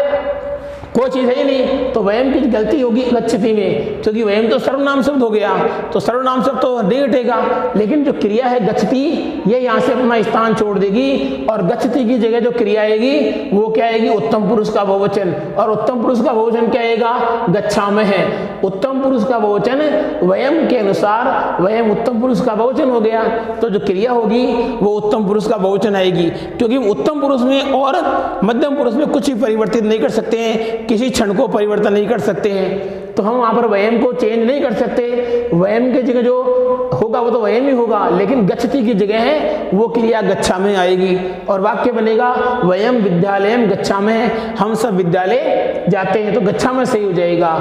[SPEAKER 1] कोई चीज है ही नहीं, तो वयम की गलती होगी गच्छति में, क्योंकि वयम तो सर्वनाम शब्द हो गया, तो सर्वनाम शब्द तो नहीं हटेगा। लेकिन जो क्रिया है गच्छति, ये यहाँ से अपना स्थान छोड़ देगी, और गच्छति की जगह जो क्रिया आएगी वो क्या आएगी, उत्तम पुरुष का बहुवचन। और उत्तम पुरुष का बहुवचन क्या आएगा, गच्छामः है। उत्तम पुरुष का बहुवचन वयम के अनुसार वयम उत्तम पुरुष का बहुवचन हो गया, तो जो क्रिया होगी वो उत्तम पुरुष का बहुवचन आएगी। क्योंकि उत्तम पुरुष में और मध्यम पुरुष में कुछ ही परिवर्तित नहीं कर सकते हैं, किसी क्षण को परिवर्तन नहीं कर सकते हैं। तो हम वहां पर वयम को चेंज नहीं कर सकते, वयम की जगह जो होगा वो तो वयम ही होगा, लेकिन गच्छति की जगह है वो क्रिया गच्छामः आएगी, और वाक्य बनेगा वयम विद्यालयम गच्छामः, हम सब विद्यालय जाते हैं। तो गच्छामः सही हो जाएगा।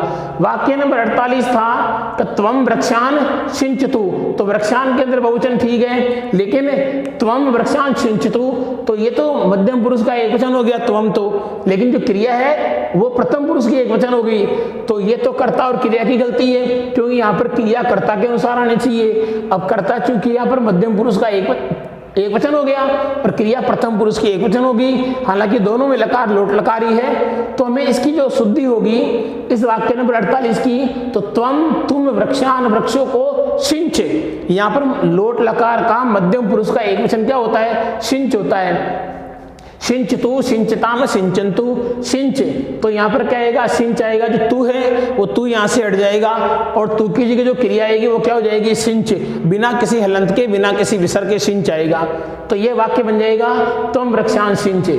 [SPEAKER 1] वाक्य नंबर 48 था त्वम वृक्षान सिंचतु। तो वृक्षान के अंदर बहुवचन ठीक है, लेकिन त्वम वृक्षान सिंचतु, तो ये तो मध्यम पुरुष का एक वचन हो गया त्वम तो, लेकिन जो क्रिया है वो प्रथम पुरुष की एक वचन हो गई। तो ये तो कर्ता और क्रिया की गलती है, क्योंकि यहाँ पर क्रिया कर्ता के अनुसार आनी चाहिए। अब कर्ता चूंकि यहाँ पर मध्यम पुरुष का एक वचन हो गया और क्रिया प्रथम पुरुष की एक वचन होगी, हालांकि दोनों में लकार लोट लकारी है। तो हमें इसकी जो शुद्धि होगी इस वाक्य नंबर 48 की, तो तुम वृक्षान वृक्षों को सिंच, यहाँ पर लोट लकार का मध्यम पुरुष का एक वचन क्या होता है, सिंच होता है। सिंचतु सिंचताम सिंचन्तु, सिंच, तो यहाँ पर क्या आएगा, सिंच आएगा। जो तू है वो तू यहाँ से हट जाएगा, और तू की जगह जो क्रिया आएगी वो क्या हो जाएगी, सिंच, बिना किसी हलंत के बिना किसी विसर्ग के सिंच आएगा। तो ये वाक्य बन जाएगा तुम वृक्षान सिंच।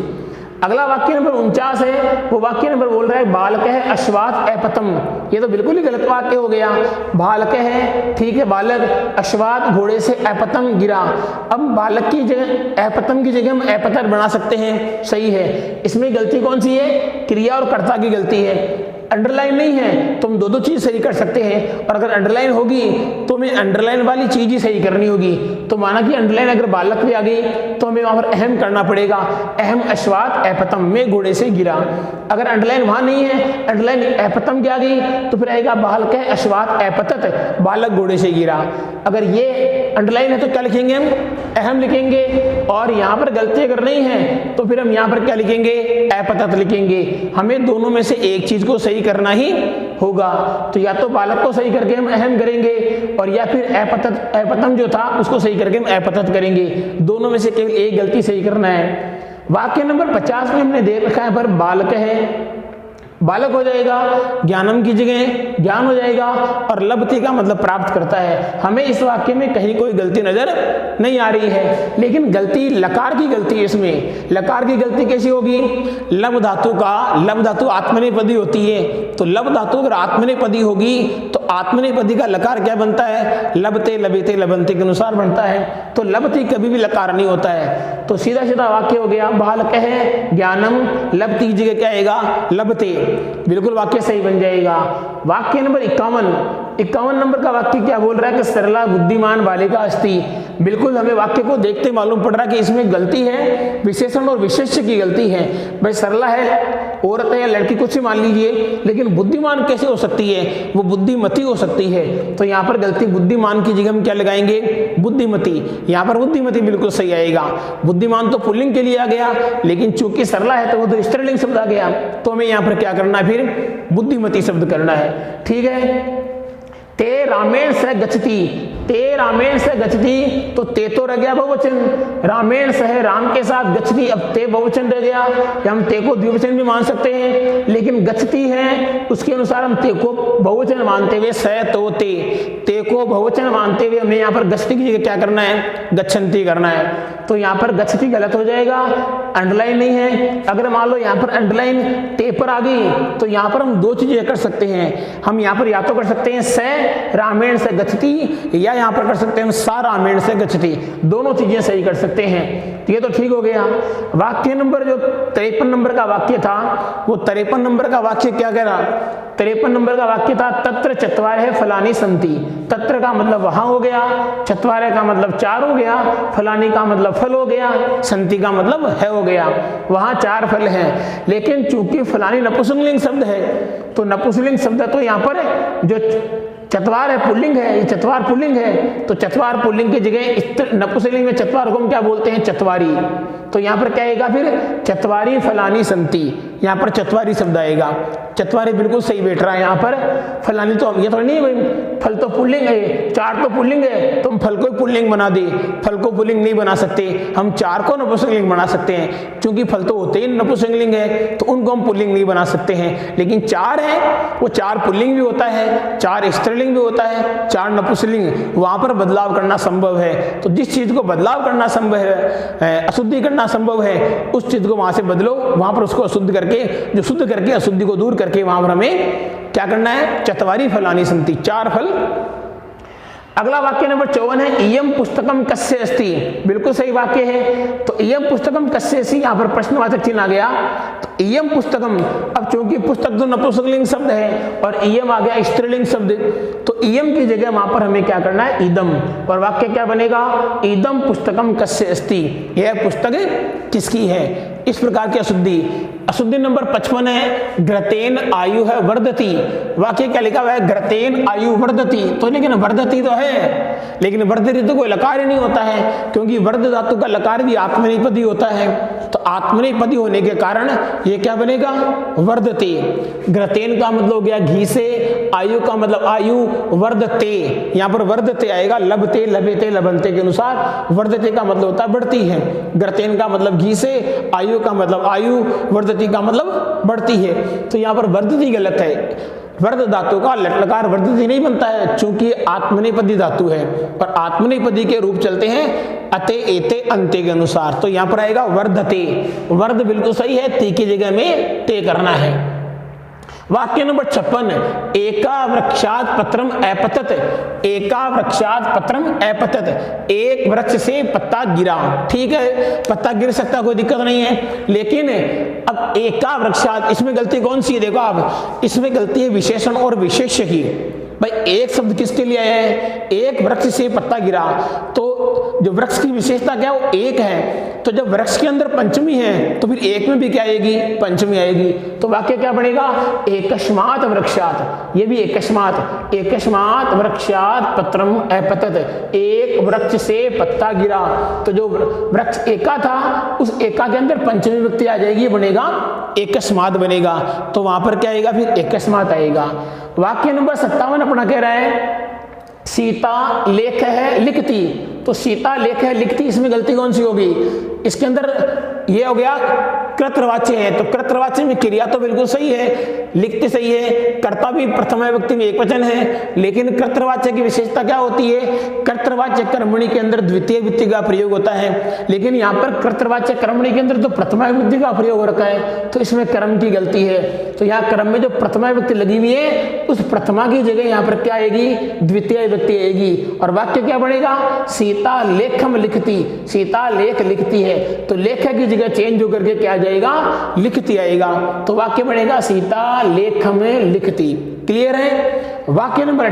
[SPEAKER 1] अगला वाक्य नंबर 49 है, वो वाक्य नंबर बोल रहा है बालक है अश्वात अपतम। ये तो बिल्कुल ही गलत वाक्य हो गया। बालक है, ठीक है, बालक, अश्वात घोड़े से अपतम गिरा। अब बालक की जगह अपतम की जगह हम अपतर बना सकते हैं, सही है। इसमें गलती कौन सी है, क्रिया और कर्ता की गलती है। अंडरलाइन नहीं है तो हम दो चीज सही कर सकते हैं, और अगर अंडरलाइन होगी तो हमें अंडरलाइन वाली चीज ही सही करनी होगी। तो माना कि अंडरलाइन अगर बालक पे आ गई तो हमें वहां पर अहम करना पड़ेगा, अहम अश्वात अपतम में घोड़े से गिरा। अगर अंडरलाइन वहां नहीं है, अंडरलाइन अपतम की आ गई तो फिर आएगा बालक है अश्वात अपतत, बालक घोड़े से गिरा। अगर ये अंडरलाइन है तो क्या लिखेंगे हम, अहम लिखेंगे, और यहाँ पर गलती अगर नहीं है तो फिर हम यहाँ पर क्या लिखेंगे, अपतत लिखेंगे। हमें दोनों में से एक चीज को सही सही करना ही होगा। तो या तो बालक को सही करके हम अहम करेंगे और या फिर अपतम जो था उसको सही करके हम अपतत करेंगे। दोनों में से केवल एक गलती सही करना है। वाक्य नंबर 50 में हमने देख रखा है पर बालक है, बालक हो जाएगा, ज्ञानम की जगह ज्ञान हो जाएगा और लभते का मतलब प्राप्त करता है। हमें इस वाक्य में कहीं कोई गलती नजर नहीं आ रही है, लेकिन गलती लकार की गलती है। इसमें लकार की गलती कैसी होगी? लब धातु का, लब धातु आत्मनेपदी होती है, तो लब धातु अगर आत्मनेपदी होगी तो आत्मनेपदी का लकार क्या बनता है? लबते लबेते लबंते के अनुसार बनता है। तो लबती कभी भी लकार नहीं होता है। तो सीधा सीधा वाक्य हो गया, बालक है, ज्ञानम, लबती की जगह क्या आएगा? लबते। बिल्कुल वाक्य सही बन जाएगा। वाक्य नंबर 51 नंबर का वाक्य क्या बोल रहा है कि सरला बुद्धिमान बालिका अस्ति। बिल्कुल हमें वाक्य को देखते मालूम पड़ रहा है कि इसमें गलती है, विशेषण और विशेष्य की गलती है। भाई सरला है, औरत है या लड़की कुछ ही मान लीजिए, लेकिन बुद्धिमान कैसे हो सकती है? वो बुद्धिमती हो सकती है। तो यहाँ पर गलती बुद्धिमान की जगह हम क्या लगाएंगे? बुद्धिमती। यहाँ पर बुद्धिमती बिल्कुल सही आएगा। बुद्धिमान तो पुल्लिंग के लिए आ गया, लेकिन चूंकि सरला है तो वो तो स्त्रीलिंग शब्द आ गया, तो हमें यहाँ पर क्या करना है? फिर बुद्धिमती शब्द करना है। ठीक है। ते रामेण से गच्छति, ते रामेण से गच्छति, तो ते तो रह गया बहुवचन, रामेण से है राम के साथ, गच्छति अब ते बहुवचन रह गया। या हम ते को द्विवचन भी मान सकते हैं, लेकिन गच्छति है उसके अनुसार हम ते को बहुवचन मानते हुए से तो ते को बहुवचन मानते हुए हमें यहाँ पर गच्छति की जगह क्या करना है? गच्छन्ति करना है। तो यहाँ पर गच्छति गलत हो जाएगा, अंडरलाइन नहीं है। अगर मान लो यहाँ पर अंडरलाइन ते पर आ गई तो यहाँ पर हम दो चीजें कर सकते हैं। हम यहाँ पर या तो कर सकते हैं से रामेण से गच्छति, या यहाँ पर कर सकते हैं सा रामेण से गच्छति। दोनों चीजें सही कर सकते हैं। तो ये तो ठीक हो गया। वाक्य नंबर जो 53 नंबर का वाक्य था, वो 53 नंबर का वाक्य क्या कह रहा? 53 नंबर का वाक्य था तत्र चत्वारः फलानि सन्ति। तत्र का मतलब वहां हो गया, चत्वारः का मतलब 4 हो गया, फलानि का मतलब फल हो गया, संति का मतलब है हो गया। वहां 4 फल हैं, लेकिन चूंकि फलानी नपुंसकलिंग शब्द है, तो नपुंसकलिंग शब्द है तो यहाँ पर जो चत्वार है पुल्लिंग है, ये चत्वार पुल्लिंग है, तो चत्वार पुल्लिंग की जगह नपुंसकलिंग में चत्वार को हम क्या बोलते हैं? चत्वारी। तो यहाँ पर क्या आएगा फिर? चत्वारी फलानी संति। यहाँ पर चत्वारी शब्द आएगा। चत्वारी बिल्कुल सही बैठ रहा है यहाँ पर। फलानी तो ये तो नहीं भाई, फल तो पुल्लिंग है, 4 तो पुल्लिंग है, तो हम फल को पुल्लिंग बना दे। फल को पुल्लिंग नहीं बना सकते, हम 4 को नपुंसकलिंग बना सकते हैं। क्योंकि फल तो होते ही नपुंसकलिंग है, तो उनको हम पुल्लिंग नहीं बना सकते हैं। लेकिन 4 है, वो 4 पुल्लिंग भी होता है, 4 स्त्रीलिंग भी होता है, 4 नपुंसकलिंग, वहां पर बदलाव करना संभव है। तो जिस चीज को बदलाव करना संभव है, अशुद्धि करना संभव है, उस चीज को वहां से बदलो, वहां पर उसको अशुद्ध करके, जो शुद्ध करके अशुद्धि को दूर करके वहां पर हमें क्या करना है? चत्वारी फलानी संति, 4 फल। अगला वाक्य नंबर 54 है इयम पुस्तकम कस्य अस्ति। बिल्कुल सही वाक्य है। तो इयम पुस्तकम कस्य अस्ति, यहाँ पर प्रश्नवाचक चिन्ह आ गया। तो इयम पुस्तकम, अब चूंकि पुस्तक तो नपुंसकलिंग शब्द है और इयम आ गया स्त्रीलिंग शब्द, तो इयम की जगह वहां पर हमें क्या करना है? इदम। और वाक्य क्या बनेगा? इदम पुस्तकम कस्य अस्ति, यह पुस्तक किसकी है? इस प्रकार की अशुद्धि। अशुद्धि नंबर 55 है घृतेन आयु है वर्धति। वाक्य क्या लिखा हुआ है? घृतेन आयु वर्धति। तो लेकिन वर्धति तो है, लेकिन वर्धति तो कोई लकार ही नहीं होता है, क्योंकि वर्ध धातु का लकार भी आत्मनेपदी होता है। तो आत्मनेपदी होने के कारण ये क्या बनेगा? वर्धते। घृतेन का मतलब हो गया घी से, आयु का मतलब आयु, वर्धते यहाँ पर वर्धते आएगा, लबते लबेते लबनते के अनुसार। वर्धते का मतलब होता है बढ़ती है। घृतेन का मतलब घी से, आयु का मतलब आयु, वर्धति का मतलब बढ़ती है। तो यहाँ पर वर्धति गलत है। वर्ध धातु का लटलकार वर्धति नहीं बनता है, चूंकि आत्मनेपदी धातु है और आत्मनेपदी के रूप चलते हैं अते एते अंते के अनुसार। तो यहाँ पर आएगा वर्धते। वर्ध बिल्कुल सही है, ती की जगह में ते करना है। वाक्य नंबर 56 एका वृक्षात पत्रम अपतत। एका वृक्षात पत्रम अपतत, एक वृक्ष से पत्ता गिरा। ठीक है, पत्ता गिर सकता, कोई दिक्कत नहीं है, लेकिन अब एका वृक्षात, इसमें गलती कौन सी है? देखो आप, इसमें गलती है विशेषण और विशेष्य की। भाई एक शब्द किसके लिए है? एक वृक्ष से पत्ता गिरा, तो जो वृक्ष की विशेषता क्या है, वो एक है। तो जब वृक्ष के अंदर पंचमी है तो फिर एक में भी क्या आएगी, पंचमी आएगी। तो वाक्य क्या बनेगा, एकस्मात् वृक्षात्, ये भी एकस्मात्, एकस्मात् वृक्षात् पत्रम अपतत, एक वृक्ष से पत्ता गिरा। तो जो वृक्ष एका था उस एका के अंदर पंचमी व्यक्ति आ जाएगी, ये बनेगा एकस्मात् बनेगा। तो वहां पर क्या आएगा, फिर एकस्मात् आएगा। वाक्य नंबर 57 अपना कह रहा है सीता लेख है लिखती। तो सीता लेख है लिखती, इसमें गलती कौन सी होगी, इसके अंदर ये हो गया कृतवाच्य है। तो कृतवाच्य में क्रिया तो बिल्कुल सही है, लिखते सही है, कर्ता भी प्रथमा विभक्ति में एकवचन है। लेकिन कृतवाच्य की विशेषता क्या होती है, कृतवाच्य कर्मणि के अंदर द्वितीय विभक्ति का प्रयोग होता है। लेकिन यहाँ पर कृतवाच्य कर्मणि के अंदर तो प्रथमा विभक्ति का प्रयोग हो रखा है, तो इसमें क्रम की गलती है। तो यहाँ क्रम में जो प्रथमा विभक्ति लगी हुई है उस प्रथमा की जगह यहाँ पर क्या आएगी, द्वितीय विभक्ति आएगी। और वाक्य क्या बनेगा, सीता लेखम लिखती, सीता लेख लिखती है। तो लेख की जगह चेंज होकर के क्या आ जाएगा, लिखती आएगा। तो वाक्य बनेगा सीता लेख में लिखती। क्लियर है। वाक्य नंबर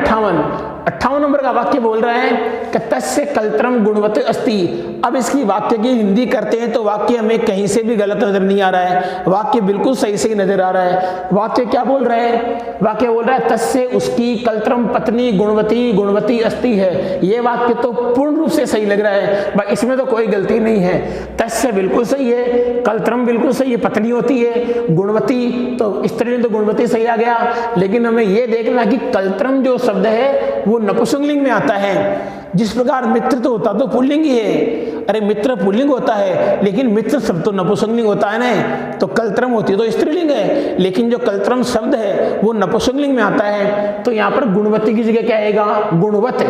[SPEAKER 1] 58 नंबर का वाक्य बोल रहा है कि तस्य कल्त्रम गुणवत् अस्ति। अब इसकी वाक्य की हिंदी करते हैं तो वाक्य हमें कहीं से भी गलत नजर नहीं आ रहा है, वाक्य बिल्कुल सही से नजर आ रहा है। वाक्य क्या बोल रहा है, वाक्य बोल रहा है तस्य उसकी कल्त्रम पत्नी गुणवती अस्ति है। ये वाक्य तो पूर्ण रूप से सही लग रहा है भाई, इसमें तो कोई गलती नहीं है। तस्य बिल्कुल सही है, कल्त्रम बिल्कुल सही है, पत्नी होती है, गुणवती तो स्त्रीलिंग तो गुणवती सही आ गया। लेकिन हमें ये देखना कि कल्त्रम जो शब्द है वो नपुंसकलिंग में आता है। जिस प्रकार मित्र तो होता तो पुल्लिंग ही है, अरे मित्र पुल्लिंग होता है लेकिन मित्र शब्द तो नपुंसकलिंग होता है ना। तो कल्त्रम होती तो स्त्रीलिंग है, लेकिन जो कल्त्रम शब्द है वो नपुंसकलिंग में आता है। तो यहाँ पर गुणवती की जगह क्या आएगा, गुणवत,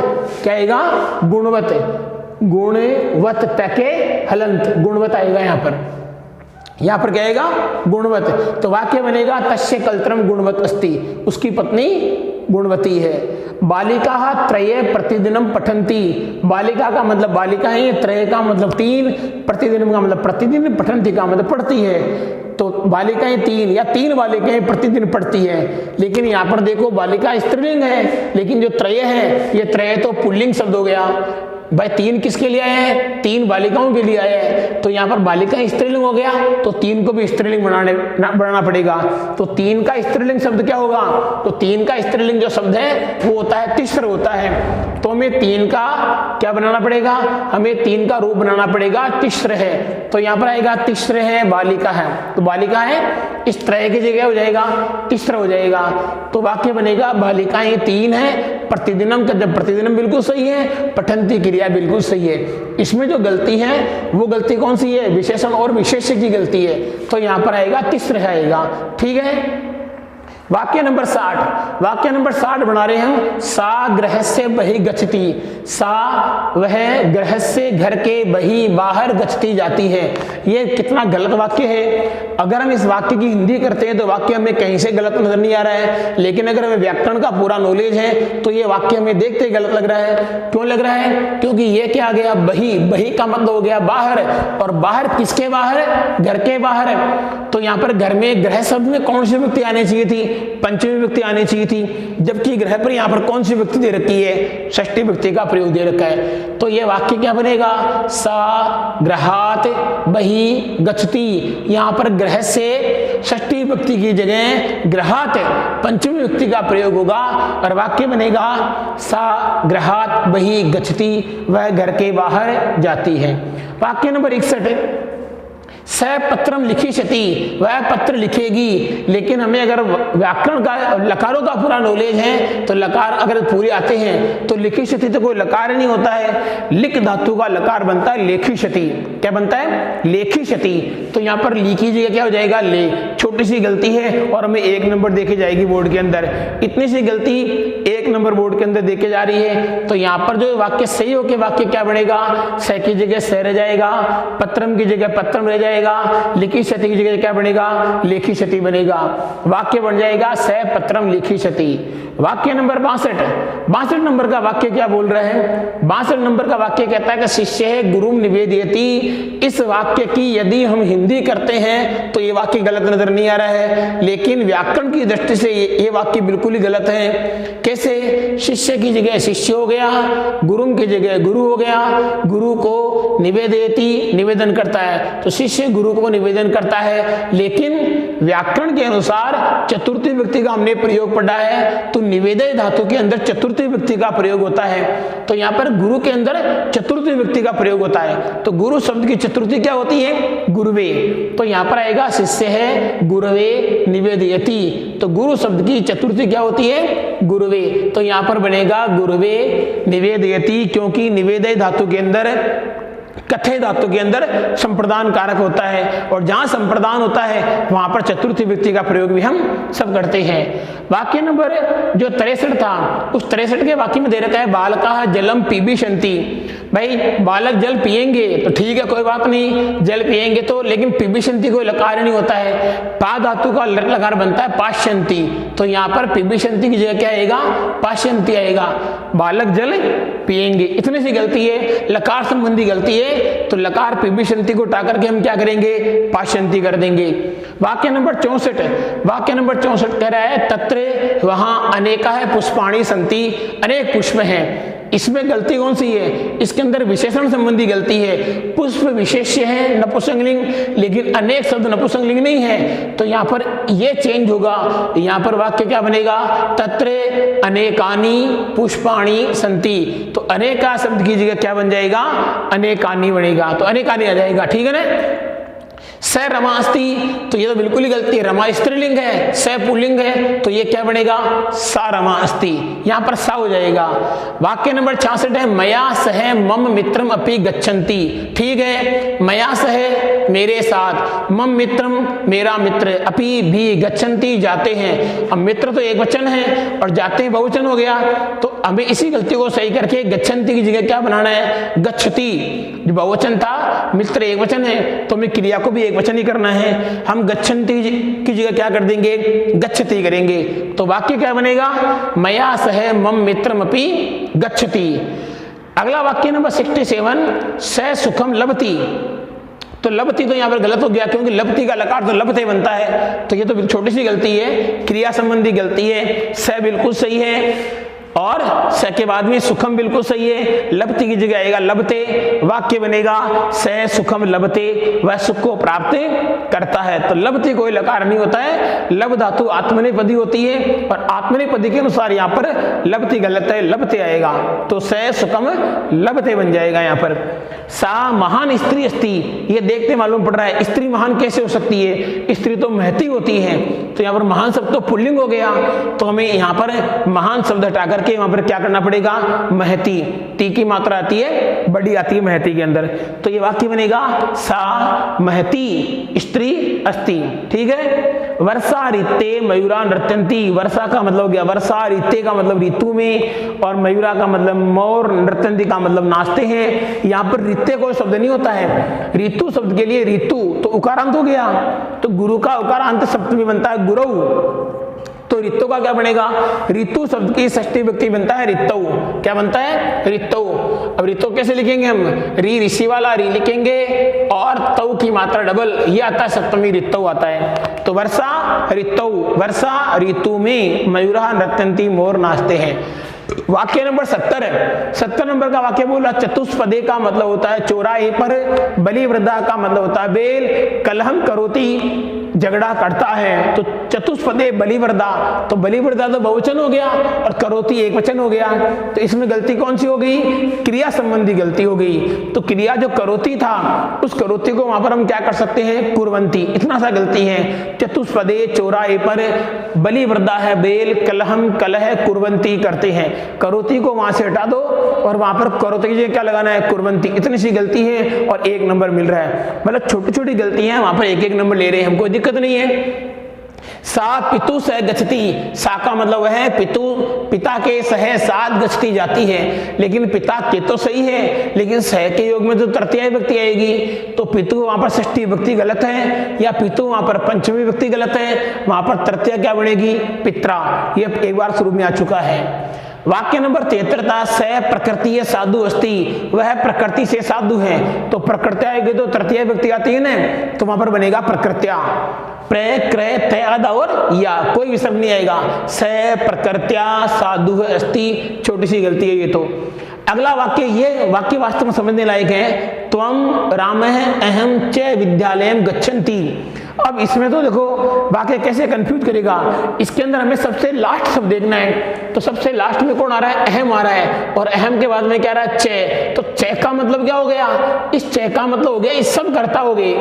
[SPEAKER 1] क्या आएगा, गुणवत, गुणवत तके हलंत, गुणवत आएगा यहाँ पर, यहाँ पर क्या आएगा, गुणवत। तो वाक्य बनेगा तस्य कल्त्रम गुणवत् अस्ति, उसकी पत्नी गुणवती है। बालिका त्रये प्रतिदिनम पठन्ति, बालिका का मतलब बालिका है, त्रय का मतलब 3, प्रतिदिन का मतलब प्रतिदिन, पठन्ति का मतलब पढ़ती है। तो बालिकाएं 3 या 3 बालिकाएं प्रतिदिन पढ़ती है। लेकिन यहाँ पर देखो बालिका स्त्रीलिंग है, लेकिन जो त्रय है ये त्रय तो पुल्लिंग शब्द हो गया भाई। 3 किसके लिए आए हैं, 3 बालिकाओं के लिए आए हैं। तो यहाँ पर बालिका स्त्रीलिंग हो गया तो 3 को भी स्त्रीलिंग बनाना पड़ेगा। तो 3 का स्त्रीलिंग शब्द क्या होगा, तो 3 का स्त्रीलिंग जो शब्द है वो होता है तिस्र होता है। तो हमें 3 का क्या बनाना पड़ेगा, हमें 3 का रूप बनाना पड़ेगा, तिस्र है। तो यहाँ पर आएगा तिस्र है, बालिका है, तो बालिका है इस त्रय की जगह हो जाएगा तिस्र हो जाएगा। तो वाक्य बनेगा बालिकाएं 3 है, प्रतिदिनम का जब प्रतिदिनम बिल्कुल सही है, पठन्ति क्रिया बिल्कुल सही है। इसमें जो गलती है वो गलती कौन सी है, विशेषण और विशेष्य की गलती है। तो यहां पर आएगा तिस्र आएगा, ठीक है। वाक्य नंबर 60, वाक्य नंबर 60 बना रहे हैं सा गृह से बहि गच्छति, सा वह गृह से घर के बहि बाहर गच्छति जाती है। ये कितना गलत वाक्य है। अगर हम इस वाक्य की हिंदी करते हैं तो वाक्य हमें कहीं से गलत नजर नहीं आ रहा है, लेकिन अगर हमें व्याकरण का पूरा नॉलेज है तो ये वाक्य हमें देखते ही गलत लग रहा है। क्यों लग रहा है, क्योंकि ये क्या आ गया, बही, बही का मतलब हो गया बाहर, और बाहर किसके बाहर, घर के बाहर। तो यहाँ पर घर में ग्रह शब्द में कौन सी विभक्ति आनी चाहिए थी, पंचमी विभक्ति आनी चाहिए थी, जबकि ग्रह पर यहाँ पर कौन सी विभक्ति दे रखी है, षष्ठी विभक्ति का प्रयोग दे रखा है। तो ये वाक्य क्या बनेगा, सा गृहात बहि गच्छति, यहाँ पर ग्रह से षष्ठी विभक्ति की जगह गृहात पंचमी विभक्ति का प्रयोग होगा और वाक्य बनेगा सा गृहात बहि गच्छति, वह घर के बाहर जाती है। वाक्य नंबर 61 स पत्रम लिखिष्यति, वह पत्र लिखेगी। लेकिन हमें अगर व्याकरण का लकारों का पूरा नॉलेज है तो लकार अगर पूरे आते हैं तो लिखिष्यति तो कोई लकार नहीं होता है, लिख धातु का लकार बनता है लेखिष्यति। क्या बनता है, लेखिष्यति। तो यहाँ पर ली की जगह क्या हो जाएगा, ले। छोटी सी गलती है और हमें 1 नंबर देखे जाएगी बोर्ड के अंदर। इतनी सी गलती 1 नंबर बोर्ड के अंदर देखे जा रही है। तो यहाँ पर जो वाक्य सही हो के वाक्य क्या बनेगा, स की जगह स रह जाएगा, पत्रम की जगह पत्रम रह जाएगा, लिखिष्यति की जगह क्या बनेगा, लेखिष्यति बनेगा। वाक्य बन जाएगा स पत्रम लिखिष्यति। वाक्य नंबर 62 नंबर का वाक्य क्या बोल रहे हैं, 62 नंबर का वाक्य कहता है कि शिष्य गुरुम निवेदयति। इस वाक्य की यदि हम हिंदी करते हैं तो ये वाक्य गलत नजर नहीं नहीं आ रहा है, लेकिन व्याकरण की दृष्टि से ये वाक्य बिल्कुल ही गलत है। कैसे? शिष्य की जगह शिष्य हो गया, गुरुम की जगह गुरु हो गया, गुरु को निवेदयति निवेदन करता है, तो शिष्य गुरु को निवेदन करता है। लेकिन व्याकरण के अनुसार चतुर्थी व्यक्ति का हमने प्रयोग पढ़ा है, तो निवेदय धातु के अंदर चतुर्थी व्यक्ति का प्रयोग होता है, तो यहाँ पर गुरु के अंदर चतुर्थी व्यक्ति का प्रयोग होता है। तो गुरु शब्द की चतुर्थी क्या होती है? गुरुवे। तो यहाँ पर आएगा शिष्य है गुरुवे निवेदयति, तो गुरु शब्द की चतुर्थी क्या होती है? गुरुवे। तो यहाँ पर बनेगा गुरुवे निवेदयति, क्योंकि निवेदय धातु के अंदर कथे धातु के अंदर संप्रदान कारक होता है, और जहां संप्रदान होता है वहां पर चतुर्थी व्यक्ति का प्रयोग भी हम सब करते हैं। वाक्य नंबर जो 63 था, उस 63 के वाक्य में दे रखा है बालका जलम पीबिशन्ति। भाई बालक जल पिएंगे तो ठीक है, कोई बात नहीं, जल पिएंगे तो, लेकिन पीबिशन्ति कोई लकार नहीं होता है, पा धातु का लकार बनता है पाश्यन्ति, तो यहाँ पर पीबिशन्ति की जगह क्या आएगा? पाश्यन्ति आएगा। बालक जल पिएंगे, इतनी सी गलती है, लकार संबंधी गलती है, तो लकार पीबिशन्ति को उठा करके हम क्या करेंगे? पाश्यन्ति कर देंगे। वाक्य नंबर 64 कह रहा है तत्र वहां अनेका है पुष्पाणी संति, अनेक पुष्प हैं। इसमें गलती कौन सी है? इसके अंदर विशेषण संबंधी गलती है। पुष्प विशेष्य है नपुंसकलिंग, लेकिन अनेक शब्द नपुंसकलिंग नहीं है, तो यहाँ पर ये चेंज होगा। यहाँ पर वाक्य क्या बनेगा? तत्र अनेकानि पुष्पाणि संति, तो अनेका शब्द की जगह क्या बन जाएगा? अनेकानि बनेगा, तो अनेकानि आ जाएगा, ठीक है ना। स रमा अस्ति, तो ये तो बिल्कुल ही गलती है, रमा स्त्रीलिंग है, स पुल्लिंग है, तो ये क्या बनेगा? सा रमा अस्ति, यहाँ पर सा हो जाएगा। वाक्य नंबर 66 है मया सह मम मित्रम अपि गच्छन्ति। ठीक है, मया सह मेरे साथ, मम मित्रम मेरा मित्र, अपि भी गच्छन्ति जाते हैं। अब मित्र तो एक वचन है और जाते हैं बहुवचन हो गया, तो हमें इसी गलती को सही करके गच्छन्ति की जगह क्या बनाना है? गच्छति। जो बहुवचन था, मित्र एक वचन है, तो हमें क्रिया को भी एक वचन ही करना है, हम गच्छन्ति की जगह क्या कर देंगे? गच्छति करेंगे। तो वाक्य क्या बनेगा? मया सह मम मित्रमपि गच्छति। अगला वाक्य नंबर 67 स सुखम लभति। तो लभति तो यहाँ पर गलत हो गया, क्योंकि लभति का लकार तो लभते बनता है, तो ये तो छोटी सी गलती है, क्रिया संबंधी गलती है। स बिल्कुल सही है और स के बाद में सुखम बिल्कुल सही है, लभते की जगह आएगा लभते। वाक्य बनेगा स सुखम लभते, वह सुख को प्राप्त करता है। तो लभते कोई लकार नहीं होता है, लब धातु आत्मनेपदी होती है, और आत्मनेपदी के अनुसार यहाँ पर लभते गलत है, लभते आएगा, तो स सुखम लभते बन जाएगा। यहाँ पर सा महान स्त्री अस्ति, ये देखते मालूम पड़ रहा है स्त्री महान कैसे हो सकती है? स्त्री तो महती होती है, तो यहाँ पर महान शब्द तो पुल्लिंग हो गया, तो हमें यहाँ पर महान शब्द हटा करके वहां पर क्या करना पड़ेगा? महती। ती की मात्रा आती है, बड़ी आती है महती के अंदर, तो ये वाक्य बनेगा सा महती स्त्री अस्ति। ठीक है। वर्षा ऋते मयूरा नृत्यंती, वर्षा का मतलब हो गया, वर्षा ऋते का मतलब ऋतु में, और मयूरा का मतलब मोर, नृत्यंती का मतलब नाचते हैं। यहाँ पर ऋते कोई शब्द नहीं होता है, ऋतु शब्द के लिए ऋतु तो उकारांत हो गया, तो गुरु का उकारांत सप्तमी बनता है गुरु, तो ऋतु का क्या बनेगा? ऋतु शब्द की षष्ठी विभक्ति बनता है ऋतौ। क्या बनता है? ऋतौ। अब ऋतु कैसे लिखेंगे हम? री ऋषि वाला री लिखेंगे और तौ की मात्रा डबल, ये आता है सप्तमी ऋतौ आता है। तो वर्षा ऋतौ, वर्षा ऋतु में मयूरा नृत्यंती मोर नाचते हैं। वाक्य नंबर 70 नंबर का वाक्य बोला चतुष्पदे का मतलब होता है चौराहे पर, बलिवृद्धा का मतलब होता है बेल, कलहम करोति झगड़ा करता है, तो चतुष्पदे बलिवृद्धा, तो बलिवृद्धा तो बहुवचन हो गया और करोति एक वचन हो गया, तो इसमें गलती कौन सी हो गई? क्रिया संबंधी गलती हो गई। तो क्रिया जो करोति था, उस करोति को वहां पर हम क्या कर सकते हैं? कुर्वन्ति, इतना सा गलती है। चतुष्पदे चौराहे पर, बलिवृद्धा है बेल, कलहम कलह कुर्वन्ति करते हैं, करोति को वहां से हटा दो और वहां पर करोति की जगह क्या लगाना है? कुर्वन्ति। इतनी सी गलती है और 1 नंबर मिल रहा है, मतलब छोटी छोटी गलती है, वहां पर 1-1 नंबर ले रहे हैं, हमको दिक्कत नहीं है। सा पितु सह गच्छति, सा का मतलब है पितु, पिता के सह साथ गच्छति जाती है, लेकिन पिता के तो सही है, लेकिन सह के योग में तो तृतीय विभक्ति आएगी, तो पितु वहां पर षष्ठी विभक्ति गलत है, या पितु वहां पर पंचमी विभक्ति गलत है, वहां पर तृतीय क्या बनेगी? पित्रा। ये एक बार शुरू में आ चुका है। वाक्य नंबर 73 था स प्रकृति साधु अस्ति, वह प्रकृति से साधु है, तो प्रकृत्या आएगी तो तृतीय व्यक्ति आती है ना, तो वहां पर बनेगा प्रकृत्या। प्र क्रय तय आदा और या, कोई विसर्ग नहीं आएगा। स प्रकृत्या साधु अस्ति, छोटी सी गलती है ये तो। अगला वाक्य, ये वाक्य वास्तव में समझने लायक है। त्वम रामः अहं च विद्यालयं गच्छन्ति। अब इसमें तो देखो वाक्य कैसे कंफ्यूज करेगा। इसके अंदर हमें सबसे लास्ट शब्द देखना है, तो सबसे लास्ट में कौन आ रहा है? अहम आ रहा है, और अहम के बाद में क्या आ रहा है? च। तो च का मतलब क्या हो गया? इस च का मतलब हो गया इस सब कर्ता हो गए।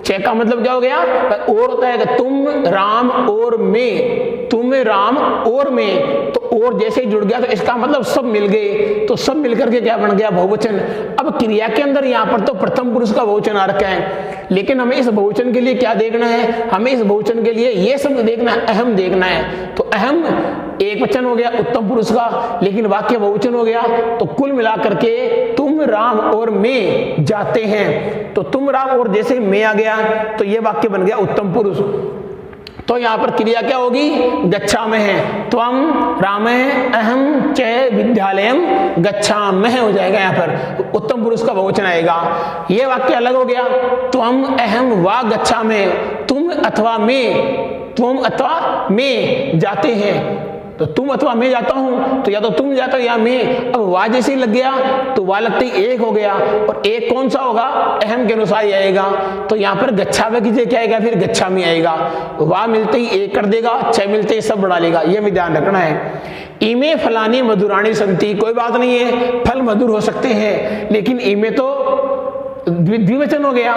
[SPEAKER 1] च का मतलब क्या हो गया? और होता है कि तुम राम और मैं, तुम राम और मैं, तो और जैसे ही जुड़ गया तो इसका मतलब सब मिल गए, तो सब मिलकर के क्या बन गया? बहुवचन। अब क्रिया के अंदर यहाँ पर तो प्रथम पुरुष का बहुवचन आ रखा है, लेकिन हमें इस बहुवचन के लिए क्या देखना है? हमें इस बहुवचन के लिए ये सब देखना है, अहम देखना है। तो अहम एक वचन हो गया उत्तम पुरुष का, लेकिन वाक्य बहुवचन हो गया, तो कुल मिलाकर के तुम राम और मैं जाते हैं, तो तुम राम और जैसे मैं आ गया तो ये वाक्य बन गया उत्तम पुरुष। तो यहाँ पर क्रिया क्या होगी? गच्छामः है। त्वम रामः अहं च विद्यालयं गच्छामः हो जाएगा, यहाँ पर उत्तम पुरुष का बहुवचन आएगा। ये वाक्य अलग हो गया। त्वम अहं वा गच्छामः, तुम अथवा मैं, तुम अथवा मैं जाते हैं, तो तुम अथवा मैं जाता हूं, तो या तो तुम जाता हो या मैं। अब वा जैसे ही लग गया तो वा लगते ही एक हो गया, और एक कौन सा होगा? अहम के अनुसार ही आएगा। तो यहाँ पर गच्छामः की जगह क्या आएगा? फिर गच्छामि आएगा। वा मिलते ही एक कर देगा, च मिलते ही सब बढ़ा लेगा, ये भी ध्यान रखना है। इमे फलानी मधुराणी संति, कोई बात नहीं है, फल मधुर हो सकते हैं, लेकिन इमे तो द्विवचन हो गया,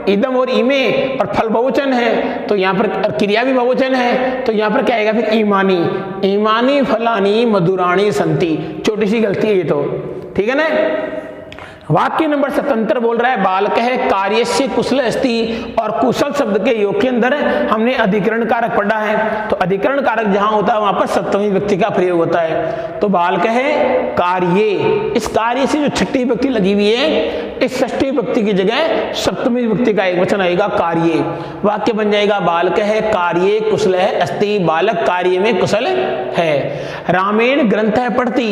[SPEAKER 1] इदम और इमे, और फल बहुवचन है, तो यहाँ पर क्रिया भी बहुवचन है, तो यहाँ पर क्या आएगा? फिर ईमानी, ईमानी फलानी मधुराणी संति, छोटी सी गलती है ये तो, ठीक है ना। वाक्य नंबर 77 बोल रहा है बालक है कार्यस्य कुशल अस्ति, और कुशल शब्द के योग के अंदर हमने अधिकरण कारक पढ़ा है, तो अधिकरण कारक जहां होता है वहां पर सप्तमी व्यक्ति का प्रयोग होता है। तो बालक है कार्ये, इस कार्य से जो छठी व्यक्ति लगी हुई है, इस षष्ठी व्यक्ति की जगह सप्तमी व्यक्ति का एक वचन आएगा कार्ये। वाक्य बन जाएगा बालक है कार्ये कुशल है अस्ति, बालक कार्य में कुशल है। रामेण ग्रंथ है पढ़ती,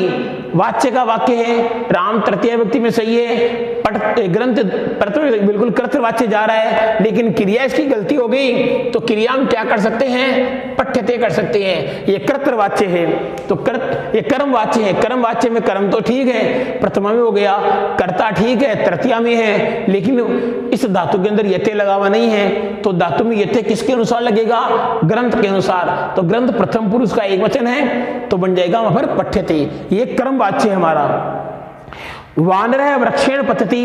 [SPEAKER 1] वाच्य का वाक्य है, राम तृतीय व्यक्ति में सही है, ग्रंथ प्रथम बिल्कुल कर्तृवाच्य जा रहा है, लेकिन क्रिया इसकी गलती हो गई, तो क्रिया हम क्या कर सकते हैं? पठ्यते कर सकते हैं। ये कर्तृवाच्य है, तो ये कर्म वाच्य है, कर्म वाच्य में कर्म तो ठीक है, प्रथमा में हो गया, कर्ता ठीक है, तृतीया में है, लेकिन इस धातु के अंदर यते लगा हुआ नहीं है, तो धातु में यते किसके अनुसार लगेगा? ग्रंथ के अनुसार। तो ग्रंथ प्रथम पुरुष का एक वचन है, तो बन जाएगा वहां पर पठ्यते, ये कर्म वाच्य है हमारा। वानरः वृक्षेण पतति,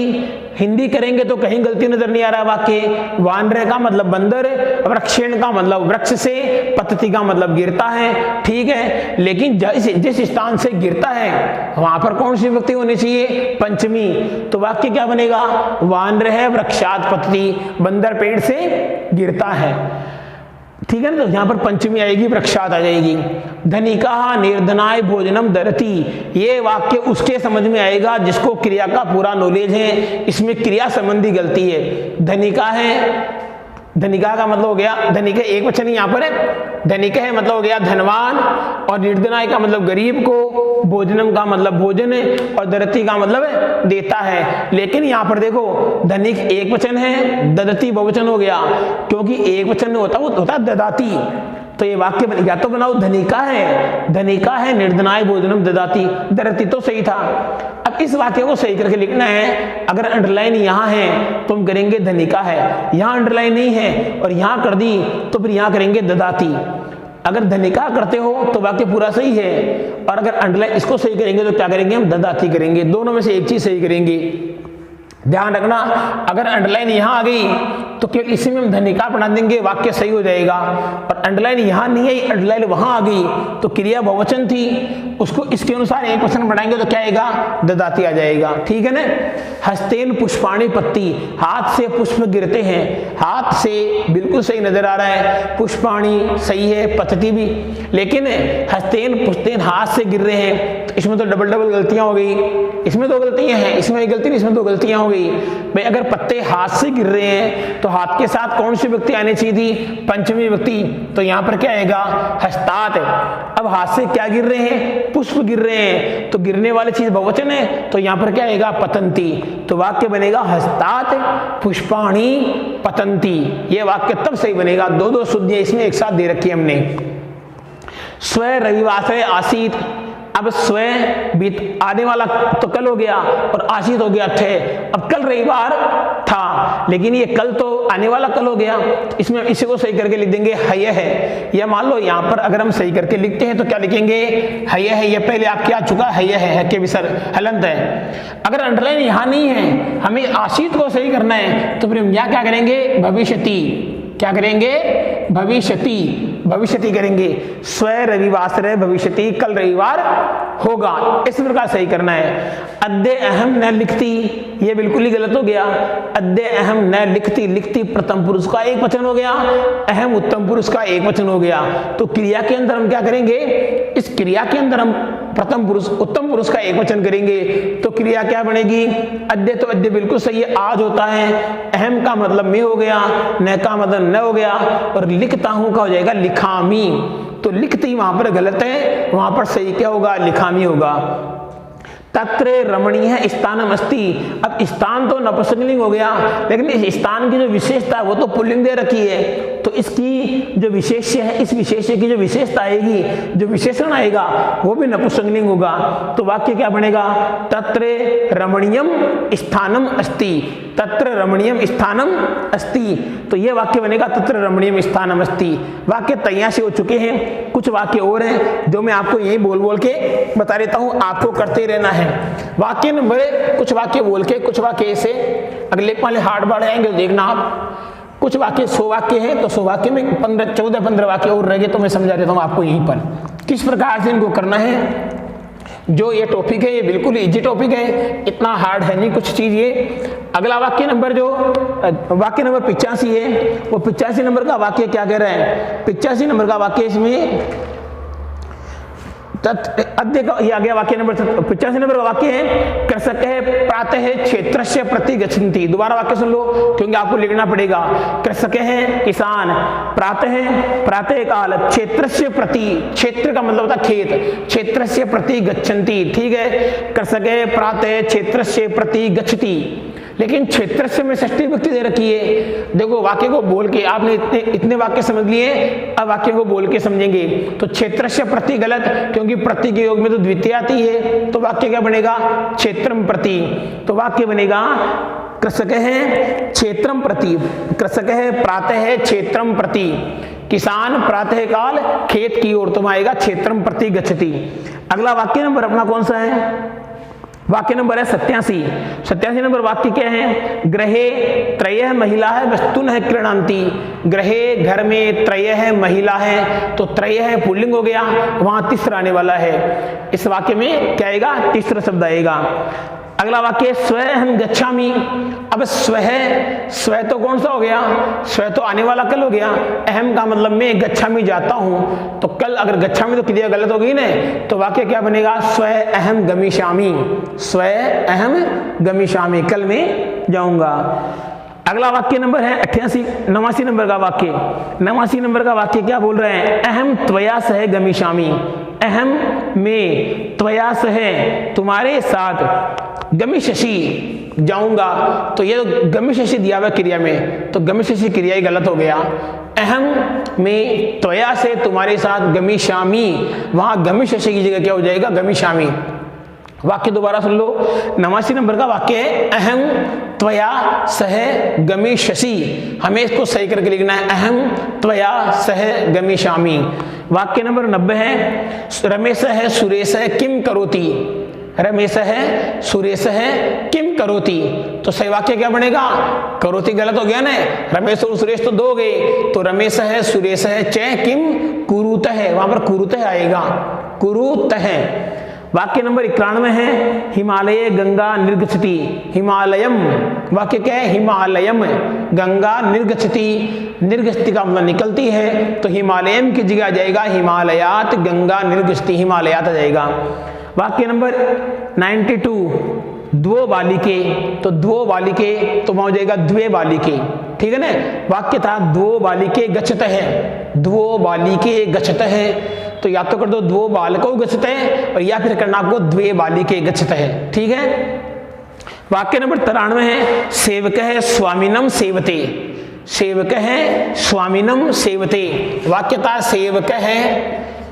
[SPEAKER 1] हिंदी करेंगे तो कहीं गलती नजर नहीं आ रहा वाक्य। वानरः का मतलब बंदर, वृक्षेण का मतलब वृक्ष से, पतति का मतलब गिरता है, ठीक है, लेकिन जिस स्थान से गिरता है वहां पर कौन सी विभक्ति होनी चाहिए? पंचमी। तो वाक्य क्या बनेगा? वानरः वृक्षात् पतति, बंदर पेड़ से गिरता है, ठीक है ना, तो यहाँ पर पंचमी आएगी, वृक्षात आ जाएगी। धनिका निर्धनाय भोजनम दरती, ये वाक्य उसके समझ में आएगा जिसको क्रिया का पूरा नॉलेज है, इसमें क्रिया संबंधी गलती है। धनिका है, धनिका का मतलब हो गया, धनिक एक वचन ही यहाँ पर है, धनिक है मतलब हो गया धनवान, और निर्धनाय का मतलब गरीब को, भोजनम का मतलब भोजन है, और दरती का मतलब देता है। लेकिन यहाँ पर देखो धनिक एक वचन है, ददती बहुवचन हो गया, क्योंकि एक वचन में होता है ददाती। तो ये वाक्य बन गया, तो बनाओ धनिका है निर्धनाय भोजनम ददाती, दरती तो सही था। अब इस वाक्य को सही करके लिखना है। अगर अंडरलाइन यहाँ है तो हम करेंगे धनिका है, यहाँ अंडरलाइन नहीं है और यहाँ कर दी तो फिर यहाँ करेंगे ददाती। अगर धनिका करते हो तो वाक्य पूरा सही है, और अगर अंडरलाइन इसको सही करेंगे तो क्या करेंगे? हम ददाती करेंगे। दोनों में से एक चीज सही करेंगे। ध्यान रखना, अगर अंडरलाइन यहाँ आ गई तो केवल इसी में हम धनिका बना देंगे, वाक्य सही हो जाएगा। और अंडरलाइन यहाँ नहीं आई, अंडरलाइन वहां आ गई तो क्रिया बहुवचन थी, उसको इसके अनुसार एक वचन बढ़ाएंगे तो क्या आएगा? ददाती आ जाएगा, ठीक है ना। हस्तेन पुष्पाणी पत्ती, हाथ से पुष्प गिरते हैं, हाथ से बिल्कुल सही नजर आ रहा है, पुष्पाणी सही है, पतती भी, लेकिन हस्तेन पुष्तेन हाथ से गिर रहे हैं, तो इसमें तो डबल गलतियां हो गई। इसमें दो गलतियां हैं, इसमें एक गलती नहीं, इसमें दो गलतियां हो गई। भाई अगर पत्ते हाथ से गिर रहे हैं तो हाथ के साथ कौन सी व्यक्ति आनी चाहिए थी, पंचमी व्यक्ति, तो यहाँ पर क्या आएगा, हस्तात। अब हाथ से क्या गिर रहे हैं, पुष्प गिर रहे हैं, तो गिरने वाली चीज बहुवचन है, तो यहाँ पर क्या आएगा, पतंती। तो वाक्य बनेगा हस्तात पुष्पाणि पतंती। ये वाक्य तब सही बनेगा, दो दो शुद्धियां इसमें एक साथ दे रखी है हमने। स्व रविवासरे आसीत, अब स्व बीत आने वाला तो कल हो गया और आसीत हो गया थे। अब कल रविवार था, लेकिन ये कल तो आने वाला कल हो गया, इसमें इसी को सही करके लिख देंगे हय है। या मान लो यहाँ पर अगर हम सही करके लिखते हैं तो क्या लिखेंगे, हय है। ये पहले आपके आ चुका हय है के विसर्ग हलंत है। अगर अंडरलाइन यहाँ नहीं है, हमें आसीत को सही करना है, तो फिर हम यहाँ क्या करेंगे, भविष्यति। क्या करेंगे, भविष्यति, भविष्यति करेंगे। स्व रविवासरे भविष्यति, कल रविवार होगा, इस प्रकार सही करना है। अद्य अहम न लिखती, ये बिल्कुल ही गलत हो गया। अद्य अहम न लिखती, लिखती प्रथम पुरुष का एक वचन हो गया, अहम उत्तम पुरुष का एक वचन हो गया। तो क्रिया के अंदर हम क्या करेंगे, इस क्रिया के अंदर हम प्रथम पुरुष उत्तम पुरुष का एक वचन करेंगे, तो क्रिया क्या बनेगी, अद्य। तो अद्य बिल्कुल सही है, आज होता है। अहम का मतलब मैं हो गया, न का मतलब न हो गया, और लिखता हूं का हो जाएगा लिखामी। तो लिखती वहां पर गलत है, वहां पर सही क्या होगा, लिखामी होगा। तत्र रमणीय स्थानम अस्ति, अब स्थान तो नपुंसकलिंग हो गया, लेकिन इस स्थान की जो विशेषता है वो तो पुल्लिंग दे रखी है, तो इसकी जो विशेष्य है, इस विशेष्य की जो विशेषता आएगी, जो विशेषण आएगा वो भी नपुंसकलिंग होगा। तो वाक्य क्या बनेगा, तत्र रमणीयम स्थानम अस्ति, तत्र रमणीयम स्थानम अस्ति। तो ये वाक्य बनेगा तत्र रमणीयम स्थानम अस्ति। वाक्य तैयार से हो चुके हैं, कुछ वाक्य और हैं जो मैं आपको यही बोल बोल के बता देता हूं, आपको करते ही रहना है। वाक्य नंबर, कुछ वाक्य बोल के, कुछ वाक्य ऐसे अगले वाले हार्ड बार आएंगे, देखना आप। कुछ वाक्य 100 वाक्य है, तो 100 वाक्य में 14-15 वाक्य और रह गए, तो मैं समझा देता हूं आपको यहीं पर किस प्रकार से इनको करना है। जो ये टॉपिक है ये बिल्कुल इजी टॉपिक है, इतना हार्ड है नहीं कुछ चीज ये। अगला वाक्य नंबर जो वाक्य नंबर 85 है, वो 85 नंबर का वाक्य क्या कह रहा है, 85 नंबर का वाक्य इसमें अद्य का ये आ गया वाक्य नंबर 85 नंबर का वाक्य है, कृषक है प्रातः क्षेत्रस्य प्रति गच्छन्ति। दोबारा वाक्य सुन लो क्योंकि आपको लिखना पड़ेगा। कृषक है किसान, प्रातः काल क्षेत्रस्य प्रति, क्षेत्र का मतलब होता खेत, क्षेत्रस्य प्रति गच्छन्ति, ठीक है। कृषक है प्रातः क्षेत्रस्य प्रति गच्छति, लेकिन क्षेत्र से में षष्ठी विभक्ति दे रखी है। देखो वाक्य को बोल के आपने इतने वाक्य समझ लिए, अब वाक्य को बोल के समझेंगे। तो क्षेत्र से प्रति गलत, क्योंकि प्रति के योग में तो द्वितीय आती है, तो वाक्य क्या बनेगा, क्षेत्रम प्रति। तो वाक्य बनेगा कृषक है क्षेत्रम प्रति, कृषक है प्रातः है क्षेत्रम प्रति, किसान प्रातः काल खेत की ओर, तो आएगा क्षेत्रम प्रति गच्छति। अगला वाक्य नंबर अपना कौन सा है, वाक्य नंबर है 87 नंबर वाक्य क्या है, ग्रहे त्रयः महिला है वस्तुनः क्रीणन्ति। ग्रहे घर में, त्रयः है महिला है, तो त्रयः है पुल्लिंग हो गया, वहां तीसरा आने वाला है। इस वाक्य में क्या आएगा, तीसरा शब्द आएगा। अगला वाक्य स्व हम गच्छामि। अब स्व है, स्व तो कौन सा हो गया, स्व तो आने वाला कल हो गया। अहम का मतलब मैं गच्छामि जाता हूं, तो कल अगर गच्छामि तो क्रिया गलत हो गई ना, तो वाक्य क्या बनेगा, स्व अहम गमिष्यामि, स्व अहम गमिष्यामि, कल मैं जाऊंगा। अगला वाक्य नंबर है 89 नंबर का वाक्य। 89 नंबर का वाक्य क्या बोल रहे हैं, अहम त्वया सह गमिष्यामि, अहम में त्वया सह तुम्हारे साथ, गमिष्यसि जाऊंगा। तो ये गमिष्यसि दिया हुआ क्रिया में, तो गमिष्यसि क्रिया ही गलत हो गया। अहम में त्वया से तुम्हारे साथ गमिष्यामि, वहां गमिष्यसि की जगह क्या हो जाएगा, गमिष्यामि। वाक्य दोबारा सुन लो, 89 नंबर का वाक्य है अहम त्वया सह गमिष्यसि, हमें इसको सही करके लिखना है, अहम त्वया सह गमिष्यामि। वाक्य नंबर 90 है, रमेश है सुरेश है किम करोति, रमेश है सुरेश है किम करोति। तो सही वाक्य क्या बनेगा, करोति गलत हो गया ना, रमेश और सुरेश तो दो हो गए, तो रमेश है सुरेश है च किम कुरुत है, वहां पर कुरुत आएगा, कुरुत है। वाक्य नंबर 91 है, हिमालय गंगा निर्गछति, हिमालयम, वाक्य क्या है, हिमालयम गंगा निर्गछति, निर्गछति का मतलब निकलती है, तो हिमालयम की जगह आ जाएगा हिमालयात गंगा निर्गछति, हिमालयात आ जाएगा। वाक्य नंबर 92 द्वो बालिके, तो द्वो बालिके तो वहां हो जाएगा द्वे बालिके। ठीक है ना। वाक्य था द्वो बालिके गच्छतः, द्वो बालिके गच्छतः, तो या तो कर दो द्वो बालकौ गच्छतः और या फिर करना आपको द्वे बालिके गच्छतः, ठीक है। वाक्य नंबर 93 है सेवकः स्वामिनं सेवते, सेवकः स्वामिनं सेवते। वाक्य था सेवकः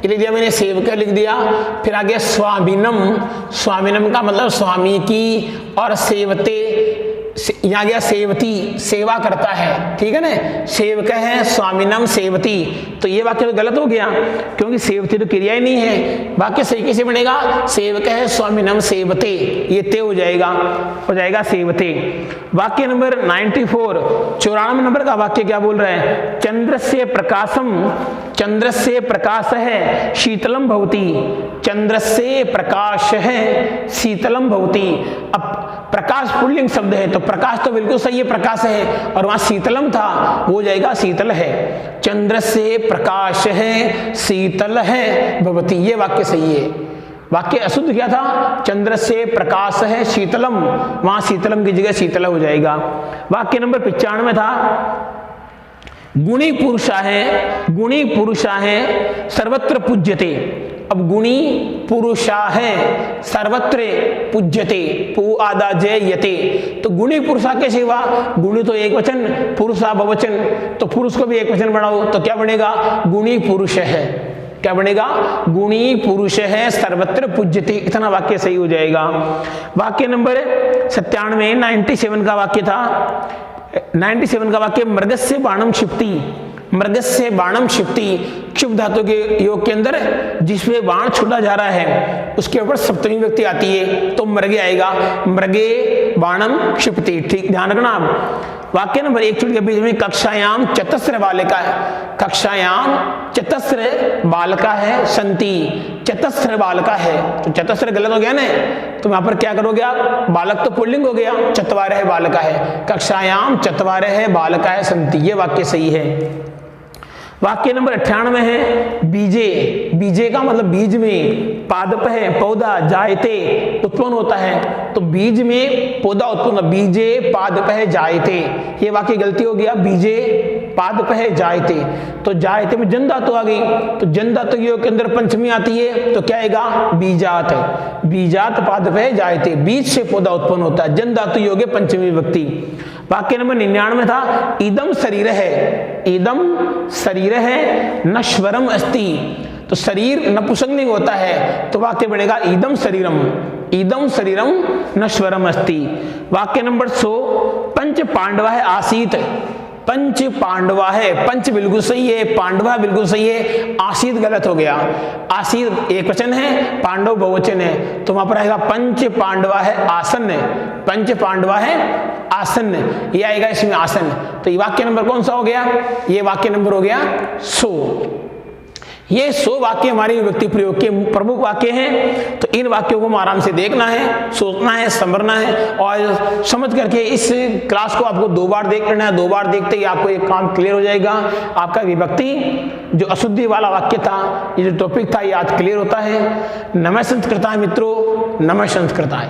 [SPEAKER 1] लिख दिया मैंने, सेवकः लिख दिया, फिर आगे स्वामिनं, स्वामिनं का मतलब स्वामी की, और सेवते यहाँ गया सेवती, सेवा करता है, ठीक है ना। सेवकः है स्वामिनं सेवती, तो ये वाक्य तो गलत हो गया क्योंकि सेवती तो क्रिया ही नहीं है। वाक्य सही कैसे बनेगा, सेवकः स्वामिनं सेवते, ये ते हो जाएगा सेवते। वाक्य नंबर 94 94 नंबर का वाक्य क्या बोल रहा है, चंद्रस्य प्रकाशम, चंद्रस्य प्रकाश है शीतलम भवति, चंद्रस्य प्रकाश है शीतलम भवति। अब प्रकाश पुल्लिंग शब्द है तो प्रकाश तो बिल्कुल सही है, प्रकाश है, और वहां शीतलम था, वो हो जाएगा शीतल है। चंद्र से प्रकाश है शीतल है भवति, ये वाक्य सही है। वाक्य अशुद्ध क्या था, चंद्र से प्रकाश है शीतलम, वहां शीतलम की जगह शीतल हो जाएगा। वाक्य नंबर 95 था गुणी पुरुषा है, गुणी पुरुषा है सर्वत्र पूज्यते। अब गुणी पुरुषा है सर्वत्र पूज्यते, पु आदा जय यते, तो गुणी पुरुषा कैसे हुआ, गुणी तो एक वचन, पुरुषा बहुवचन, तो पुरुष को भी एक वचन बनाओ तो क्या बनेगा, गुणी पुरुष है, क्या बनेगा, गुणी पुरुष है सर्वत्र पूज्यते, इतना वाक्य सही हो जाएगा। वाक्य नंबर 97 97 का वाक्य था, 97 का वाक्य मृगस्य बाणम क्षिप्ति, मृगस्य बाणम क्षिप्ति, क्षुभ धातु के योग के अंदर जिसमें बाण छूटा जा रहा है उसके ऊपर सप्तमी व्यक्ति आती है तो मृगे आएगा, मृगे बाणम क्षिप्ति, ठीक ध्यान रखना आप। वाक्य नंबर 1 के बीच में कक्षायाम चतस्र बालिका है, कक्षायाम चतस्र बालिका है संति, चतस्र बालिका है, तो चतस्र गलत हो गया ना, तो वहां पर क्या करोगे आप, बालक तो पुल्लिंग हो गया, चत्वारः बालिका है, कक्षायाम चत्वारः बालिका है संति, ये वाक्य सही है। वाक्य नंबर 98 है बीजे, बीजे का मतलब बीज में, पादप है पौधा, जायते उत्पन्न होता है, तो बीज में पौधा उत्पन्न, बीजे पादप है जायते, ये वाक्य गलती हो गया, बीजे पादप है जायते, तो जायते में जन धातु आ गई, तो जन धातु योग के अंदर पंचमी आती है तो क्या आएगा, बीजात है, बीजात पादप है जायते, बीज से पौधा उत्पन्न होता है, जन धातु योग है पंचमी विभक्ति। वाक्य नंबर 99 था इदम शरीर है, इदम शरीर है नश्वरम अस्ति, तो शरीर नपुंसकलिंग होता है तो वाक्य बनेगा इदम शरीरम, इदम शरीरम नश्वरम अस्ति। वाक्य नंबर 100 पंच पांडवा है आसीत, पंच पांडवा है, पंच बिल्कुल सही है, पांडवा बिल्कुल सही है, आसीत गलत हो गया, आसीत एक वचन है, पांडव बहुवचन है, तो वहां पर आएगा पंच पांडवा है आसन्न, पंच पांडवा है आसन्न, ये आएगा इसमें आसन, तो ये वाक्य नंबर कौन सा हो गया, ये वाक्य नंबर हो गया 100। ये 100 वाक्य हमारे विभक्ति प्रयोग के प्रमुख वाक्य हैं, तो इन वाक्यों को आराम से देखना है, सोचना है, समझना है, और समझ करके इस क्लास को आपको 2 बार देख लेना है, 2 बार देखते ही आपको एक काम क्लियर हो जाएगा, आपका विभक्ति जो अशुद्धि वाला वाक्य था, ये जो टॉपिक था, ये आज क्लियर होता है। नमः संस्कृताय मित्रों, नमः संस्कृताय।